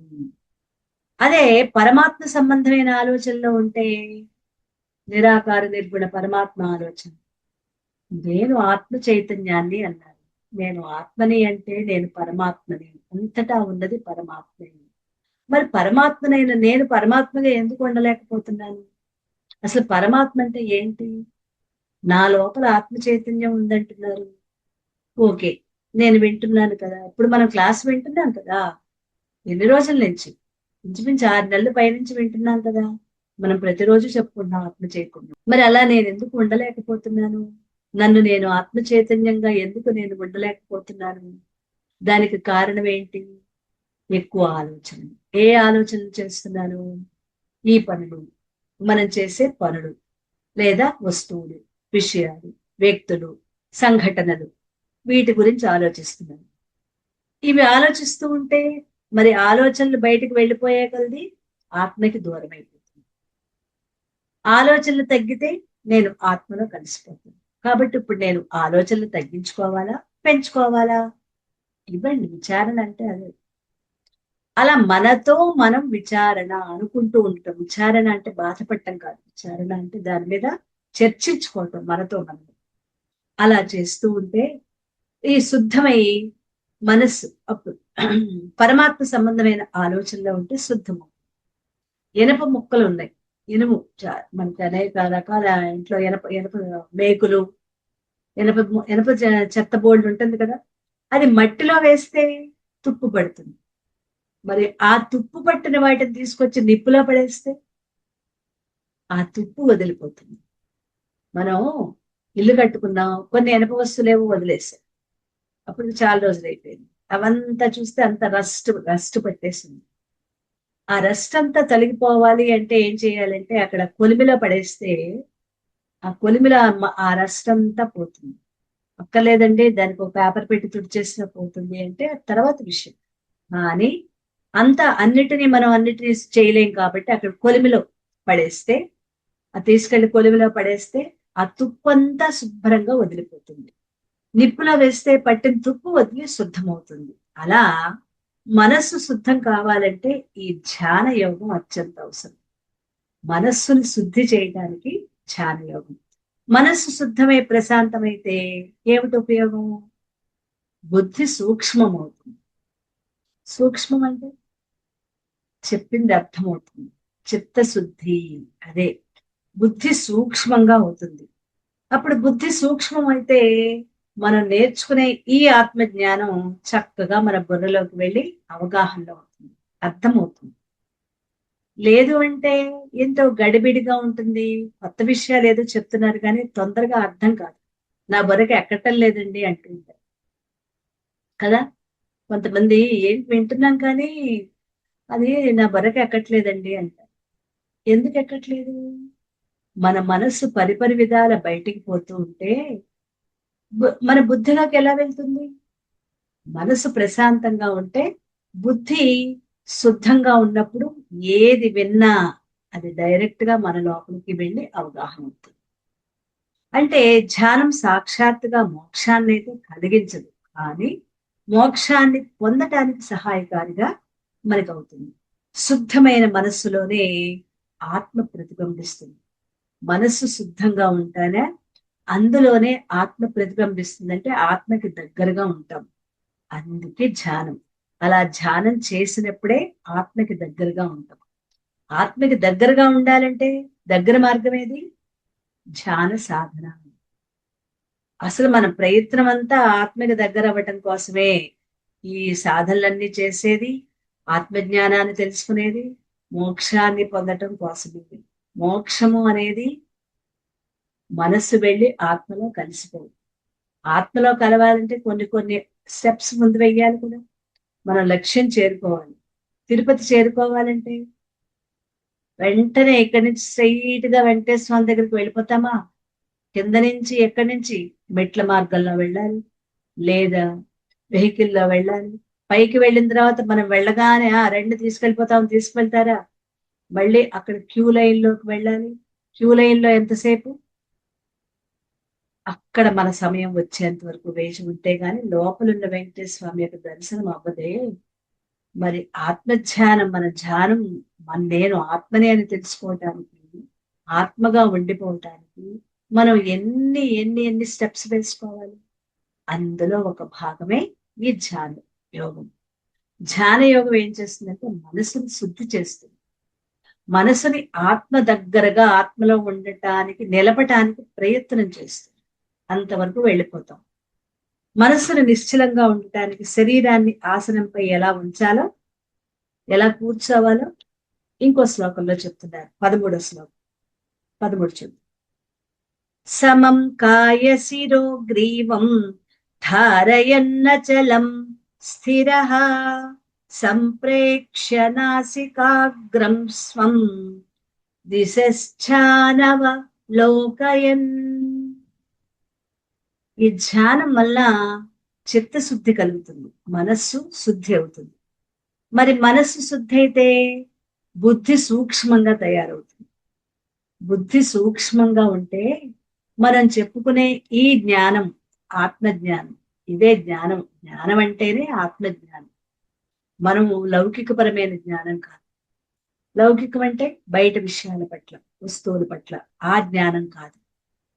అదే పరమాత్మ సంబంధమైన ఆలోచనలో ఉంటే నిరాకార నిర్గుణ పరమాత్మ ఆలోచన. నేను ఆత్మ చైతన్యాన్ని అన్నారు. నేను ఆత్మని అంటే నేను పరమాత్మని, అంతటా ఉన్నది పరమాత్మే. మరి పరమాత్మనైన నేను పరమాత్మగా ఎందుకు ఉండలేకపోతున్నాను? అసలు పరమాత్మ అంటే ఏంటి? నా లోపల ఆత్మ చైతన్యం ఉందంటున్నారు. ఓకే, నేను వింటున్నాను కదా, ఇప్పుడు మనం క్లాస్ వింటున్నాం కదా, ఎన్ని రోజుల నుంచి? ఇంచుమించు 6 నెలల పైనుంచి వింటున్నాం కదా. మనం ప్రతిరోజు చెప్పుకుంటున్నాం ఆత్మ చైతన్యం. మరి అలా నేను ఎందుకు ఉండలేకపోతున్నాను? నన్ను నేను ఆత్మ చైతన్యంగా ఎందుకు నేను ఉండలేకపోతున్నాను? దానికి కారణం ఏంటి? ఎక్కువ ఆలోచనలు. ఏ ఆలోచనలు చేస్తున్నాను? ఈ పనులు, మనం చేసే పనులు, లేదా వస్తువులు, విషయాలు, వ్యక్తులు, సంఘటనలు, వీటి గురించి ఆలోచిస్తున్నాను. ఇవి ఆలోచిస్తూ ఉంటే మరి ఆలోచనలు బయటకు వెళ్ళిపోయే కొలది ఆత్మకి దూరం అయిపోతుంది. ఆలోచనలు తగ్గితే నేను ఆత్మలో కలిసిపోతాను. కాబట్టి ఇప్పుడు నేను ఆలోచనలు తగ్గించుకోవాలా, పెంచుకోవాలా? ఇవ్వండి, విచారణ అంటే అదే. అలా మనతో మనం విచారణ అనుకుంటూ ఉంటాం. విచారణ అంటే బాధపడటం కాదు, విచారణ అంటే దాని మీద చర్చించుకోవటం మనతో మనం. అలా చేస్తూ ఉంటే ఈ శుద్ధమై మనస్సు అప్పుడు పరమాత్మ సంబంధమైన ఆలోచనలో ఉంటే శుద్ధము. ఇనప ముక్కలు ఉన్నాయి, ఇనుము మనకి అనేక రకాల ఇంట్లో ఎనప ఎనప మేకులు, ఎనప ఎనప చెత్త బోర్డు ఉంటుంది కదా, అది మట్టిలో వేస్తే తుప్పు పడుతుంది. మరి ఆ తుప్పు పట్టిన వాటిని తీసుకొచ్చి నిప్పులో పడేస్తే ఆ తుప్పు వదిలిపోతుంది. మనం ఇల్లు కట్టుకున్నాం, కొన్ని ఎనప వస్తువులేవో వదిలేసాం, అప్పుడు చాలా రోజులు అయిపోయింది, అవంతా చూస్తే అంత రస్ట్ పట్టేసింది. ఆ రస్ట్ అంతా తొలగిపోవాలి అంటే ఏం చేయాలంటే అక్కడ కొలిమిలో పడేస్తే ఆ కొలిమిలో ఆ రస్ట్ అంతా పోతుంది. అక్కర్లేదండి దానికి ఒక పేపర్ పెట్టి తుడిచేసినా పోతుంది అంటే తర్వాత విషయం. కానీ అన్నిటినీ చేయలేం కాబట్టి అక్కడ కొలిమిలో పడేస్తే, ఆ తీసుకెళ్లి కొలిమిలో పడేస్తే ఆ తుప్పంతా శుభ్రంగా వదిలిపోతుంది. నిప్పులో వేస్తే పట్టిన తుప్పు వదిలి శుద్ధమవుతుంది. అలా మనస్సు శుద్ధం కావాలంటే ఈ ధ్యాన యోగం అత్యంత అవసరం. మనస్సుని శుద్ధి చేయడానికి ధ్యాన యోగం. మనస్సు శుద్ధమై ప్రశాంతమైతే ఏమిటి ఉపయోగం? బుద్ధి సూక్ష్మం అవుతుంది. సూక్ష్మం అంటే చెప్పింది అర్థమవుతుంది. చిత్తశుద్ధి, అదే బుద్ధి సూక్ష్మంగా అవుతుంది. అప్పుడు బుద్ధి సూక్ష్మం అయితే మనం నేర్చుకునే ఈ ఆత్మ జ్ఞానం చక్కగా మన బుర్రలోకి వెళ్ళి అవగాహనలో అవుతుంది, అర్థమవుతుంది. లేదు అంటే ఎంతో గడిబిడిగా ఉంటుంది, కొత్త విషయాలు ఏదో చెప్తున్నారు కానీ తొందరగా అర్థం కాదు. నా బుర్రకి ఎక్కటం లేదండి అంటుంటారు కదా. కొంతమంది ఏంటి వింటున్నాం కానీ అది నా బుర్రకి ఎక్కట్లేదండి అంటారు. ఎందుకు ఎక్కట్లేదు? మన మనస్సు పరిపరి విధాల బయటికి పోతూ ఉంటే మన బుద్ధిలోకి ఎలా వెళ్తుంది? మనసు ప్రశాంతంగా ఉంటే బుద్ధి శుద్ధంగా ఉన్నప్పుడు ఏది విన్నా అది డైరెక్ట్ గా మన లోపలికి వెళ్ళి అవగాహన అవుతుంది. అంటే ధ్యానం సాక్షాత్తుగా మోక్షాన్ని అయితే కలిగించదు, కానీ మోక్షాన్ని పొందటానికి సహాయకారిగా మనకు అవుతుంది. శుద్ధమైన మనస్సులోనే ఆత్మ ప్రతిబింబిస్తుంది. మనస్సు శుద్ధంగా ఉంటానే అందులోనే ఆత్మ ప్రతిబింబిస్తుంది, అంటే ఆత్మకి దగ్గరగా ఉంటాం. అందుకే ధ్యానం. అలా ధ్యానం చేసినప్పుడే ఆత్మకి దగ్గరగా ఉంటాం. ఆత్మకి దగ్గరగా ఉండాలంటే దగ్గర మార్గం ఏది? ధ్యాన సాధన. అసలు మన ప్రయత్నం అంతా ఆత్మకి దగ్గర అవ్వటం కోసమే. ఈ సాధనలన్నీ చేసేది, ఆత్మజ్ఞానాన్ని తెలుసుకునేది, మోక్షాన్ని పొందటం కోసమే. మోక్షము అనేది మనస్సు వెళ్ళి ఆత్మలో కలిసిపోదు. ఆత్మలో కలవాలంటే కొన్ని కొన్ని స్టెప్స్ ముందు వెయ్యాలి కూడా. మనం లక్ష్యం చేరుకోవాలి. తిరుపతి చేరుకోవాలంటే వెంటనే ఇక్కడి నుంచి స్ట్రైట్ గా వెంకటేశ్వర స్వామి దగ్గరికి వెళ్ళిపోతామా? కింద నుంచి ఎక్కడి నుంచి మెట్ల మార్గంలో వెళ్ళాలి, లేదా వెహికల్లో వెళ్ళాలి. పైకి వెళ్ళిన తర్వాత మనం వెళ్ళగానే రెండు తీసుకెళ్ళిపోతాం, తీసుకెళ్తారా? మళ్ళీ అక్కడ క్యూ లైన్ లోకి వెళ్ళాలి. క్యూ లైన్ లో ఎంతసేపు? అక్కడ మన సమయం వచ్చేంత వరకు వేచి ఉంటే గాని లోపలున్న వెంకటేశ్వర స్వామి యొక్క దర్శనం అవ్వదే. మరి ఆత్మధ్యానం, మన ధ్యానం నేను ఆత్మనే అని తెలుసుకోవటానికి, ఆత్మగా ఉండిపోవటానికి మనం ఎన్ని ఎన్ని ఎన్ని స్టెప్స్ వేసుకోవాలి. అందులో ఒక భాగమే ఈ ధ్యాన యోగం. ధ్యాన యోగం ఏం చేస్తుందంటే మనసుని శుద్ధి చేస్తుంది. మనసుని ఆత్మ దగ్గరగా ఆత్మలో ఉండటానికి నిలపటానికి ప్రయత్నం చేస్తుంది. అంతవరకు వెళ్ళిపోతాం. మనస్సును నిశ్చలంగా ఉండటానికి శరీరాన్ని ఆసనంపై ఎలా ఉంచాలో, ఎలా కూర్చోవాలో ఇంకో శ్లోకంలో చెప్తున్నారు. 13వ శ్లోకం. 13 చెప్తారు. సమం కాయ శిరో గ్రీవం ధారయన్నచలం స్థిర సంప్రేక్ష్య నాసికాగ్రం స్వం దిశశ్చానవ లోకయన్. ఈ ధ్యానం వల్ల చిత్తశుద్ధి కలుగుతుంది, మనస్సు శుద్ధి అవుతుంది. మరి మనస్సు శుద్ధి అయితే బుద్ధి సూక్ష్మంగా తయారవుతుంది. బుద్ధి సూక్ష్మంగా ఉంటే మనం చెప్పుకునే ఈ జ్ఞానం ఆత్మజ్ఞానం. ఇదే జ్ఞానం. జ్ఞానం అంటేనే ఆత్మజ్ఞానం. మనము లౌకికపరమైన జ్ఞానం కాదు. లౌకికం అంటే బయట విషయాల పట్ల, వస్తువుల పట్ల ఆ జ్ఞానం కాదు.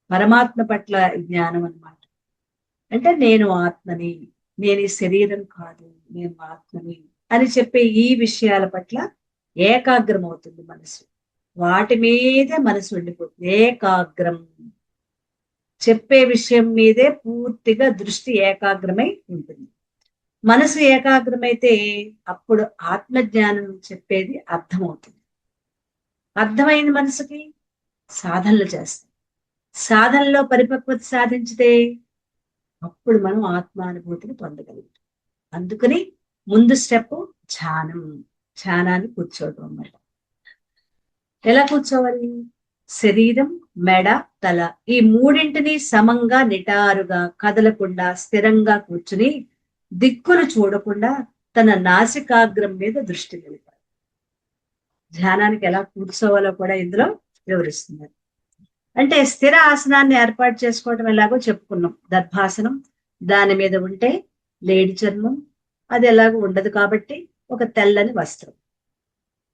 పరమాత్మ పట్ల జ్ఞానం అన్నమాట. అంటే నేను ఆత్మని, నేను ఈ శరీరం కాదు, నేను ఆత్మని అని చెప్పే ఈ విషయాల పట్ల ఏకాగ్రం అవుతుంది మనసు. వాటి మీదే మనసు ఉండిపోతుంది. ఏకాగ్రం. చెప్పే విషయం మీదే పూర్తిగా దృష్టి ఏకాగ్రమై ఉంటుంది. మనసు ఏకాగ్రమైతే అప్పుడు ఆత్మజ్ఞానం చెప్పేది అర్థమవుతుంది. అర్థమైంది మనసుకి, సాధనలు చేస్తాం. సాధనలో పరిపక్వత సాధించితే అప్పుడు మనం ఆత్మానుభూతిని పొందగలుగుతాం. అందుకని ముందు స్టెప్ ధ్యానం. ధ్యానాన్ని కూర్చోవడం అన్నమాట. ఎలా కూర్చోవాలి? శరీరం, మెడ, తల ఈ మూడింటిని సమంగా నిటారుగా కదలకుండా స్థిరంగా కూర్చుని దిక్కులు చూడకుండా తన నాసికాగ్రం మీద దృష్టి నిలపాలి. ధ్యానానికి ఎలా కూర్చోవాలో కూడా ఇందులో వివరిస్తున్నారు. అంటే స్థిర ఆసనాన్ని ఏర్పాటు చేసుకోవడం ఎలాగో చెప్పుకున్నాం. దర్భాసనం, దాని మీద ఉంటే లేడి చర్మం, అది ఎలాగో ఉండదు కాబట్టి ఒక తెల్లని వస్త్రం,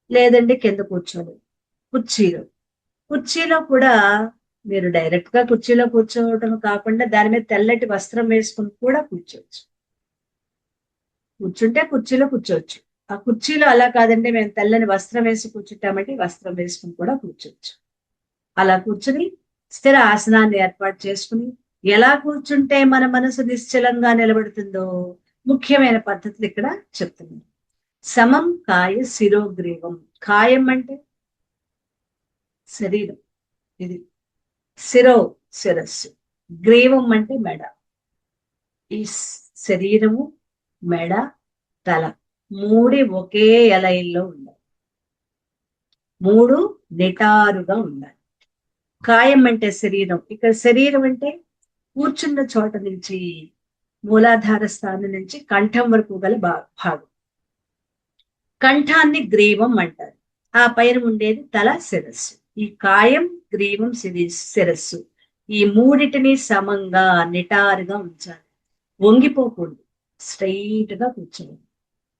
లేదండి కింద కూర్చోలేదు. కుర్చీలో, కుర్చీలో కూడా మీరు డైరెక్ట్ గా కుర్చీలో కూర్చోవటం కాకుండా దాని మీద తెల్లటి వస్త్రం వేసుకుని కూడా కూర్చోవచ్చు. కూర్చుంటే కుర్చీలో కూర్చోవచ్చు. ఆ కుర్చీలో అలా కాదండి మేము తెల్లని వస్త్రం వేసి కూర్చుంటామంటే వస్త్రం వేసుకుని కూడా కూర్చోవచ్చు. అలా కూర్చుని స్థిర ఆసనాన్ని ఏర్పాటు చేసుకుని ఎలా కూర్చుంటే మన మనసు నిశ్చలంగా నిలబడుతుందో ముఖ్యమైన పద్ధతులు ఇక్కడ చెప్తున్నాను. సమం కాయ శిరోగ్రీవం. కాయం అంటే శరీరం, ఇది శిరో శిరస్సు. గ్రీవం అంటే మెడ. ఈ శరీరము, మెడ, తల మూడి ఒకే ఎలైన్లో ఉండాలి. మూడు నిటారుగా ఉండాలి. కాయం అంటే శరీరం. ఇక్కడ శరీరం అంటే కూర్చున్న చోట నుంచి మూలాధార స్థానం నుంచి కంఠం వరకు గల భాగం. కంఠాన్ని గ్రీవం అంటారు. ఆ పైన ఉండేది తల, శిరస్సు. ఈ కాయం, గ్రీవం, శిరస్సు ఈ మూడిటిని సమంగా నిటారుగా ఉంచాలి. వంగిపోకూడదు. స్ట్రైట్ గా కూర్చోవాలి.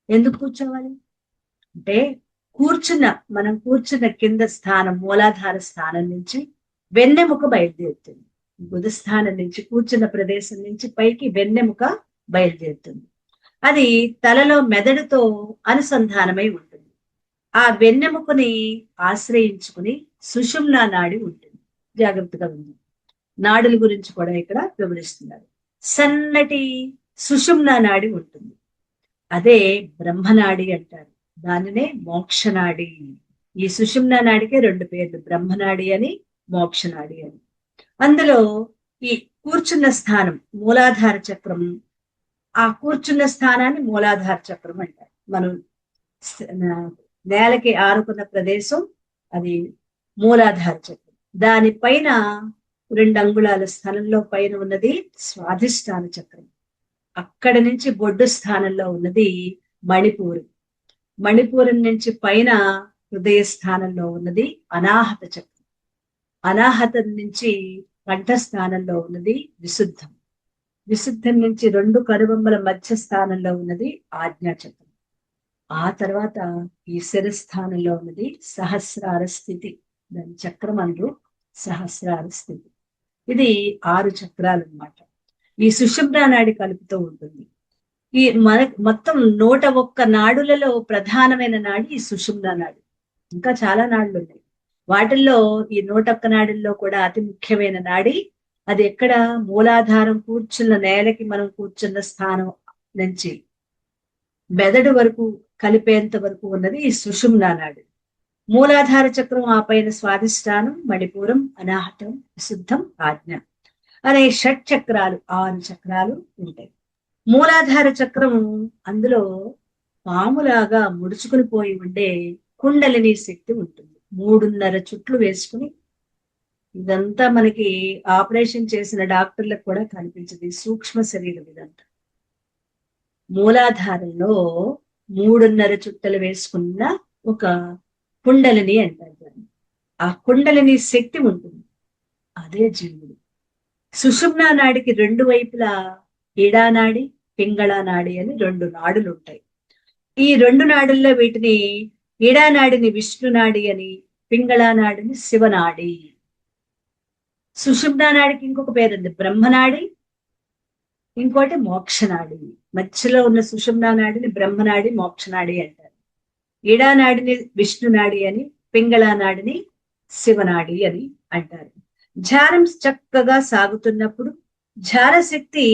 ఎందుకు కూర్చోవాలి అంటే మనం కూర్చున్న కింద స్థానం, మూలాధార స్థానం నుంచి వెన్నెముక బయలుదేరుతుంది. బుధస్థానం నుంచి, కూర్చున్న ప్రదేశం నుంచి పైకి వెన్నెముక బయలుదేరుతుంది. అది తలలో మెదడుతో అనుసంధానమై ఉంటుంది. ఆ వెన్నెముకని ఆశ్రయించుకుని సుషుమ్నా నాడి ఉంటుంది. జాగ్రత్తగా ఉంది. నాడుల గురించి కూడా ఇక్కడ వివరిస్తున్నారు. సన్నటి సుషుమ్నా నాడి ఉంటుంది. అదే బ్రహ్మనాడి అంటారు. దానినే మోక్షనాడి. ఈ సుషుమ్నా నాడికే రెండు పేర్లు, బ్రహ్మనాడి అని, మోక్షనాడి అని. అందులో ఈ కూర్చున్న స్థానం మూలాధార చక్రం. ఆ కూర్చున్న స్థానాన్ని మూలాధార చక్రం అంటారు. మనం నేలకి ఆనుకున్న ప్రదేశం అది మూలాధార చక్రం. దానిపైన 2 అంగుళాల స్థలంలో పైన ఉన్నది స్వాధిష్టాన చక్రం. అక్కడి నుంచి బొడ్డు స్థానంలో ఉన్నది మణిపూరం. మణిపూరం నుంచి పైన హృదయ స్థానంలో ఉన్నది అనాహత చక్రం. అనాహతం నుంచి కంఠస్థానంలో ఉన్నది విశుద్ధం. విశుద్ధం నుంచి 2 కనుబొమ్మల మధ్య స్థానంలో ఉన్నది ఆజ్ఞాచక్రం. ఆ తర్వాత ఈ శిరస్థానంలో ఉన్నది సహస్రార స్థితి. దాని చక్రం అంటూ సహస్రార స్థితి. ఇది 6 చక్రాలు అన్నమాట. ఈ సుషుమ్నా నాడి కలుపుతూ ఉంటుంది. ఈ మొత్తం 101 నాడులలో ప్రధానమైన నాడి ఈ సుషుమ్నా నాడి. ఇంకా చాలా నాడులు ఉన్నాయి. వాటిల్లో ఈ 101 నాడుల్లో కూడా అతి ముఖ్యమైన నాడి అది ఎక్కడ, మూలాధారం కూర్చున్న నేలకి మనం కూర్చున్న స్థానం నుంచి మెదడు వరకు కలిపేంత వరకు ఉన్నది ఈ సుషుమ్నా నాడి. మూలాధార చక్రం, ఆ పైన స్వాధిష్టానం, మణిపూరం, అనాహతం, విశుద్ధం, ఆజ్ఞ అనే 6 చక్రాలు, 6 చక్రాలు ఉంటాయి. మూలాధార చక్రం అందులో పాములాగా ముడుచుకుని పోయి ఉండే కుండలిని శక్తి ఉంటుంది. 3.5 చుట్లు వేసుకుని, ఇదంతా మనకి ఆపరేషన్ చేసిన డాక్టర్లకు కూడా కనిపించదు. సూక్ష్మ శరీరం ఇదంతా. మూలాధారంలో 3.5 చుట్టలు వేసుకున్న ఒక కుండలిని అంటారు దాన్ని. ఆ కుండలిని శక్తి ఉంటుంది. అదే జీవుడు. సుషుమ్నా నాడికి 2 వైపులా ఈడానాడి, పింగళా నాడి అని 2 నాడులు ఉంటాయి. ఈ 2 నాడుల్లో వీటిని ఈడానాడిని విష్ణునాడి అని, పింగళా నాడిని శివనాడి. సుషుమ్నా నాడికి ఇంకొక పేరుంది, బ్రహ్మనాడి, ఇంకోటి మోక్షనాడి. మధ్యలో ఉన్న సుషుమ్నా నాడిని బ్రహ్మనాడి, మోక్షనాడి అంటారు. ఈడానాడిని విష్ణునాడి అని, పింగళా నాడిని శివనాడి అని అంటారు. ధ్యానం చక్కగా సాగుతున్నప్పుడు ధ్యానశక్తి,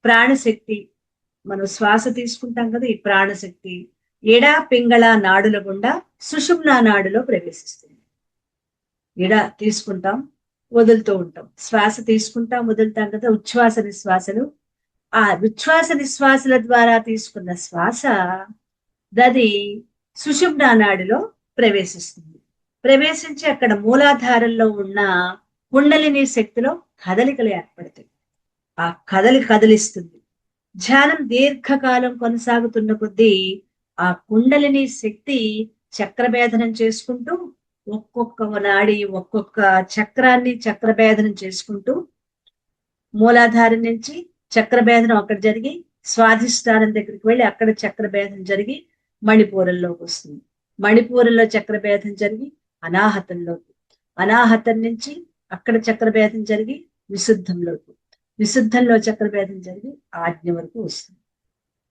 ప్రాణశక్తి, మనం శ్వాస తీసుకుంటాం కదా, ఈ ప్రాణశక్తి ఎడ పింగళ నాడుల గుండా సుషుమ్నా నాడులో ప్రవేశిస్తుంది. ఎడ తీసుకుంటాం, వదులుతూ ఉంటాం. శ్వాస తీసుకుంటాం, వదులుతాం కదా, ఉచ్ఛ్వాస నిశ్వాసలు. ఆ ఉచ్ఛ్వాస నిశ్వాసల ద్వారా తీసుకున్న శ్వాస దది సుషుమ్నా నాడిలో ప్రవేశిస్తుంది. ప్రవేశించి అక్కడ మూలాధారంలో ఉన్న కుండలిని శక్తిలో కదలికలు ఏర్పడతాయి. ఆ కదిలిస్తుంది. ధ్యానం దీర్ఘకాలం కొనసాగుతున్న కొద్దీ ఆ కుండలిని శక్తి చక్రభేదనం చేసుకుంటూ, ఒక్కొక్క నాడి, ఒక్కొక్క చక్రాన్ని చక్రభేదనం చేసుకుంటూ, మూలాధారం నుంచి చక్రభేదనం అక్కడ జరిగి స్వాధిష్టానం దగ్గరికి వెళ్ళి అక్కడ చక్రభేదనం జరిగి మణిపూరంలోకి వస్తుంది. మణిపూరంలో చక్రభేదం జరిగి అనాహతంలోకి, అనాహతం నుంచి అక్కడ చక్రభేదం జరిగి విశుద్ధంలోకి, విశుద్ధంలో చక్రభేదం జరిగి ఆజ్ఞ వరకు వస్తుంది.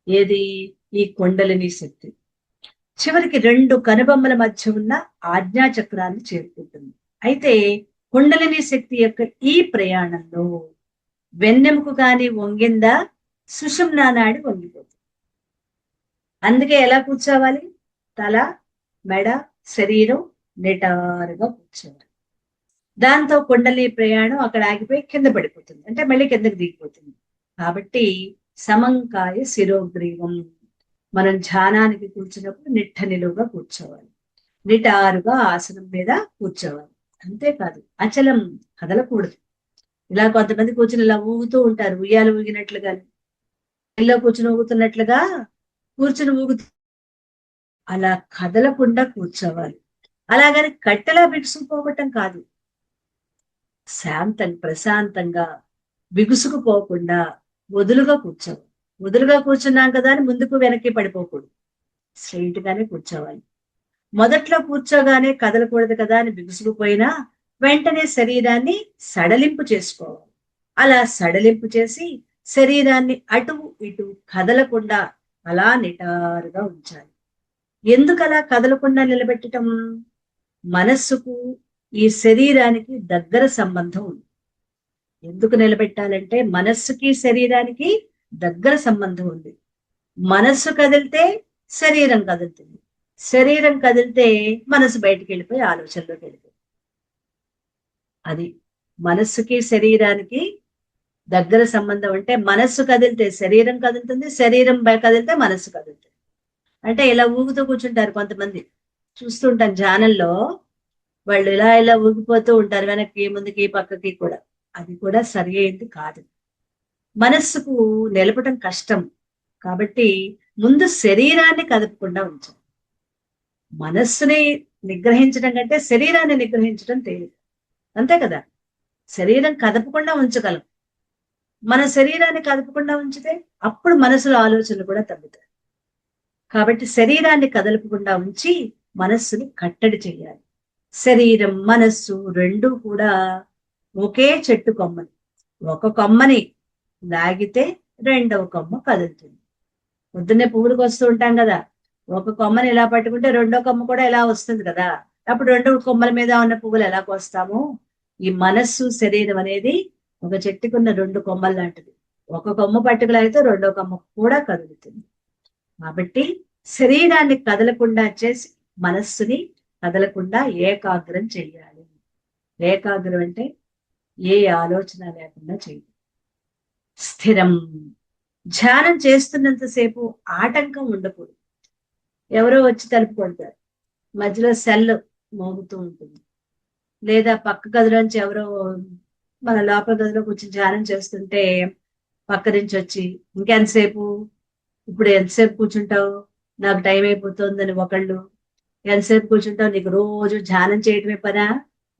ఏది? ఈ కుండలిని శక్తి. చివరికి 2 కనుబొమ్మల మధ్య ఉన్న ఆజ్ఞా చక్రాన్ని చేరుకుంటుంది. అయితే కుండలిని శక్తి యొక్క ఈ ప్రయాణంలో వెన్నెముక గాని వంగిందా, సుషుమ్నా నాడి వంగిపోతుంది. అందుకే ఎలా కూర్చోవాలి? తల, మెడ, శరీరం నిటారుగా కూర్చోవాలి. దాంతో కుండలి ప్రయాణం అక్కడ ఆగిపోయి కింద పడిపోతుంది, అంటే మళ్ళీ కిందకి దిగిపోతుంది. కాబట్టి సమంకాయ శిరోగ్రీవం, మనం ధ్యానానికి కూర్చున్నప్పుడు నిట్ట నిలువుగా కూర్చోవాలి, నిటారుగా ఆసనం మీద కూర్చోవాలి. అంతేకాదు అచలం, కదలకూడదు. ఇలా కొంతమంది కూర్చుని ఇలా ఊగుతూ ఉంటారు, ఉయ్యాలు ఊగినట్లుగా, ఇల్లు కూర్చుని ఊగుతున్నట్లుగా కూర్చుని ఊగుతూ, అలా కదలకుండా కూర్చోవాలి. అలాగని కట్టెలా బిగుసుకుపోవటం కాదు, శాంతంగా ప్రశాంతంగా బిగుసుకుపోకుండా వదులుగా కూర్చోవాలి. వదులుగా కూర్చున్నాం కదా అని ముందుకు వెనక్కి పడిపోకూడదు, స్ట్రైట్ గానే కూర్చోవాలి. మొదట్లో కూర్చోగానే కదలకూడదు కదా అని బిగుసుకుపోయినా వెంటనే శరీరాన్ని సడలింపు చేసుకోవాలి. అలా సడలింపు చేసి శరీరాన్ని అటు ఇటు కదలకుండా అలా నిటారుగా ఉంచాలి. ఎందుకు అలా కదలకుండా నిలబెట్టడం? మనస్సుకు ఈ శరీరానికి దగ్గర సంబంధం ఉంది. ఎందుకు నిలబెట్టాలంటే మనస్సుకి శరీరానికి దగ్గర సంబంధం ఉంది. మనస్సు కదిలితే శరీరం కదులుతుంది, శరీరం కదిలితే మనసు బయటికి వెళ్ళిపోయి ఆలోచనలోకి వెళ్ళిపోయి, అది మనస్సుకి శరీరానికి దగ్గర సంబంధం. అంటే మనస్సు కదిలితే శరీరం కదులుతుంది, శరీరం కదిలితే మనస్సు కదులుతుంది. అంటే ఇలా ఊగుతూ కూర్చుంటారు కొంతమంది, చూస్తుంటాను ధ్యానంలో, వాళ్ళు ఇలా ఇలా ఊగిపోతూ ఉంటారు వెనక్కి ముందుకి పక్కకి కూడా. అది కూడా సరి అయింది కాదు. మనస్సుకు నిలపటం కష్టం కాబట్టి ముందు శరీరాన్ని కదపకుండా ఉంచాలి. మనస్సుని నిగ్రహించడం కంటే శరీరాన్ని నిగ్రహించడం తేలిక, అంతే కదా. శరీరం కదపకుండా ఉంచగలం, మన శరీరాన్ని కదపకుండా ఉంచితే అప్పుడు మనసులో ఆలోచనలు కూడా తగ్గుతాయి. కాబట్టి శరీరాన్ని కదలపకుండా ఉంచి మనస్సుని కట్టడి చేయాలి. శరీరం మనస్సు రెండు కూడా ఒకే చెట్టు కొమ్మని, ఒక కొమ్మని లాగితే రెండవ కొమ్మ కదులుతుంది. పొద్దున్నే పువ్వులకు వస్తూ ఉంటాం కదా, ఒక కొమ్మని ఎలా పట్టుకుంటే రెండో కొమ్మ కూడా ఎలా వస్తుంది కదా. అప్పుడు రెండు కొమ్మల మీద ఉన్న పువ్వులు ఎలా కోస్తాము? ఈ మనస్సు శరీరం అనేది ఒక చెట్టుకున్న రెండు కొమ్మలు లాంటిది. ఒక కొమ్మ పట్టుకులాగితే రెండో కొమ్మ కూడా కదులుతుంది. కాబట్టి శరీరాన్ని కదలకుండా చేసి మనస్సుని కదలకుండా ఏకాగ్రం చెయ్యాలి. ఏకాగ్రం అంటే ఏ ఆలోచన లేకుండా చేయాలి. స్థిరం, ధ్యానం చేస్తున్నంతసేపు ఆటంకం ఉండకూడదు. ఎవరో వచ్చి తలుపు కొడతారు, మధ్యలో సెల్ మోగుతూ ఉంటుంది, లేదా పక్క గదిలోంచి ఎవరో మన లోపల గదిలో కూర్చొని ధ్యానం చేస్తుంటే పక్క నుంచి వచ్చి ఇంకెంతసేపు, ఇప్పుడు ఎంతసేపు కూర్చుంటావు, నాకు టైం అయిపోతుందని ఒకళ్ళు, ఎంతసేపు కూర్చుంటావు, నీకు రోజు ధ్యానం చేయటమే పనా,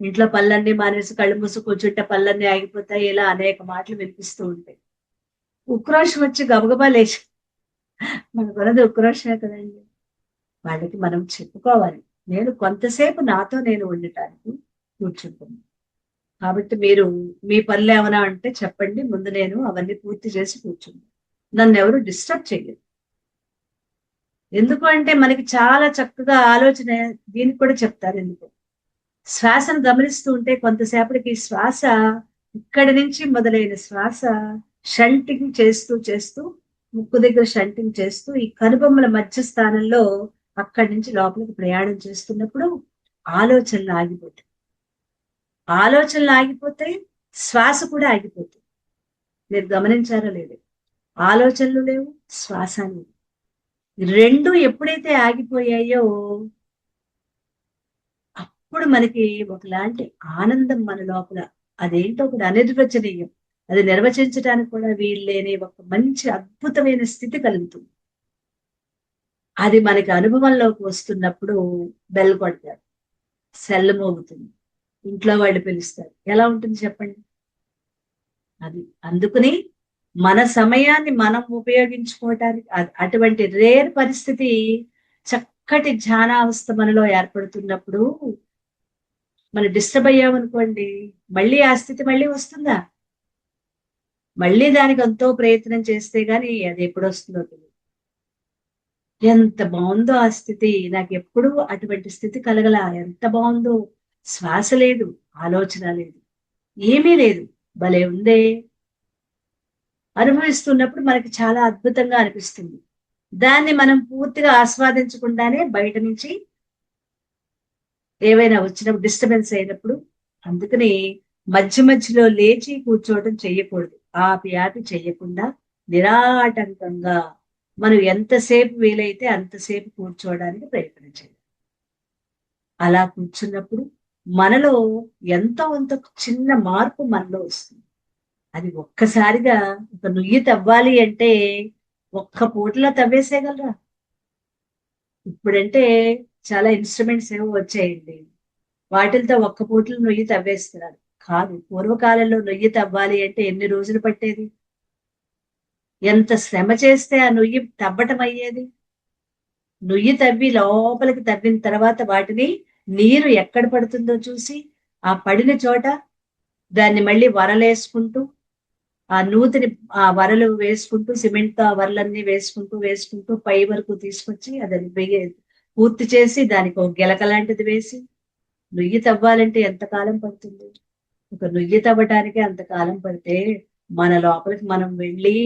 ఇంట్లో పళ్ళన్నీ మానేసి కళ్ళు మూసి కూర్చుంటే పళ్ళన్నీ ఆగిపోతాయి, ఇలా అనేక మాటలు వినిపిస్తూ ఉంటాయి. ఉక్రోషం వచ్చి గబగబా లేచి, మనకు ఉన్నది ఉక్రోషమే కదండి. వాళ్ళకి మనం చెప్పుకోవాలి, నేను కొంతసేపు నాతో నేను ఉండటానికి కూర్చుంటాను, కాబట్టి మీరు మీ పనులు ఏమైనా అంటే చెప్పండి, ముందు నేను అవన్నీ పూర్తి చేసి కూర్చుంటాను, నన్ను ఎవరు డిస్టర్బ్ చేయలేదు. ఎందుకు అంటే మనకి చాలా చక్కగా ఆలోచన దీనికి కూడా చెప్తారు. ఎందుకు శ్వాసను గమనిస్తూ ఉంటే కొంతసేపటికి శ్వాస ఇక్కడి నుంచి మొదలైన శ్వాస షంటింగ్ చేస్తూ చేస్తూ ముక్కు దగ్గర షంటింగ్ చేస్తూ ఈ కనుబొమ్మల మధ్య స్థానంలో అక్కడి నుంచి లోపలికి ప్రయాణం చేస్తున్నప్పుడు ఆలోచనలు ఆగిపోతాయి. ఆలోచనలు ఆగిపోతే శ్వాస కూడా ఆగిపోతుంది. మీరు గమనించారో లేదు, ఆలోచనలు లేవు, శ్వాస లేదు. రెండు ఎప్పుడైతే ఆగిపోయాయో అప్పుడు మనకి ఒకలాంటి ఆనందం మన లోపల, అదేంటో కూడా అనిర్వచనీయం, అది నిర్వచించడానికి కూడా వీల్లేని ఒక మంచి అద్భుతమైన స్థితి కలుగుతుంది. అది మనకి అనుభవంలోకి వస్తున్నప్పుడు బెల్ కొడతారు, సెల్ మోగుతుంది, ఇంట్లో వాళ్ళు పిలుస్తారు, ఎలా ఉంటుంది చెప్పండి. అది అందుకుని మన సమయాన్ని మనం ఉపయోగించుకోవటానికి అటువంటి రేర్ పరిస్థితి చక్కటి ధ్యానావస్థ మనలో ఏర్పడుతున్నప్పుడు మనం డిస్టర్బ్ అయ్యామనుకోండి, మళ్ళీ ఆ స్థితి మళ్ళీ వస్తుందా? మళ్ళీ దానికి ఎంతో ప్రయత్నం చేస్తే గాని అది ఎప్పుడు వస్తుందో తెలియదు. ఎంత బాగుందో ఆ స్థితి, నాకు ఎప్పుడు అటువంటి స్థితి కలగల. ఎంత బాగుందో, శ్వాస లేదు, ఆలోచన లేదు, ఏమీ లేదు, భలే ఉందే. అనుభవిస్తున్నప్పుడు మనకి చాలా అద్భుతంగా అనిపిస్తుంది. దాన్ని మనం పూర్తిగా ఆస్వాదించకుండానే బయట నుంచి ఏవైనా వచ్చినప్పుడు, డిస్టర్బెన్స్ అయినప్పుడు అందుకని మధ్య మధ్యలో లేచి కూర్చోవడం చెయ్యకూడదు. ఆపి ఆపి చెయ్యకుండా నిరాటంకంగా మనం ఎంతసేపు వీలైతే అంతసేపు కూర్చోవడానికి ప్రయత్నం చేయాలి. అలా కూర్చున్నప్పుడు మనలో ఎంతో అంత చిన్న మార్పు మనలో వస్తుంది. అది ఒక్కసారిగా ఒక నుయ్యి తవ్వాలి అంటే ఒక్క పూటలో తవ్వేసేయగలరా? ఇప్పుడంటే చాలా ఇన్స్ట్రుమెంట్స్ ఏవో వచ్చాయండి. వాటిలతో ఒక్క పూటలో నొయ్యి తవ్వేస్తున్నారు. కాదు, పూర్వకాలంలో నొయ్యి తవ్వాలి అంటే ఎన్ని రోజులు పట్టేది? ఎంత శ్రమ చేస్తే ఆ నొయ్యి తవ్వటం అయ్యేది? నొయ్యి తవ్వి లోపలికి తవ్విన తర్వాత వాటిని నీరు ఎక్కడ పడుతుందో చూసి ఆ పడిన చోట దాన్ని మళ్ళీ వరలేసుకుంటూ ఆ నూతిని ఆ వరలు వేసుకుంటూ సిమెంట్ తో ఆ వరలన్నీ వేసుకుంటూ వేసుకుంటూ పై వరకు తీసుకొచ్చి అది పూర్తి చేసి దానికి ఒక గిలక లాంటిది వేసి నొయ్యి తవ్వాలంటే ఎంత కాలం పడుతుంది? ఒక నొయ్యి తవ్వటానికి అంత కాలం పడితే మన లోపలికి మనం వెళ్ళి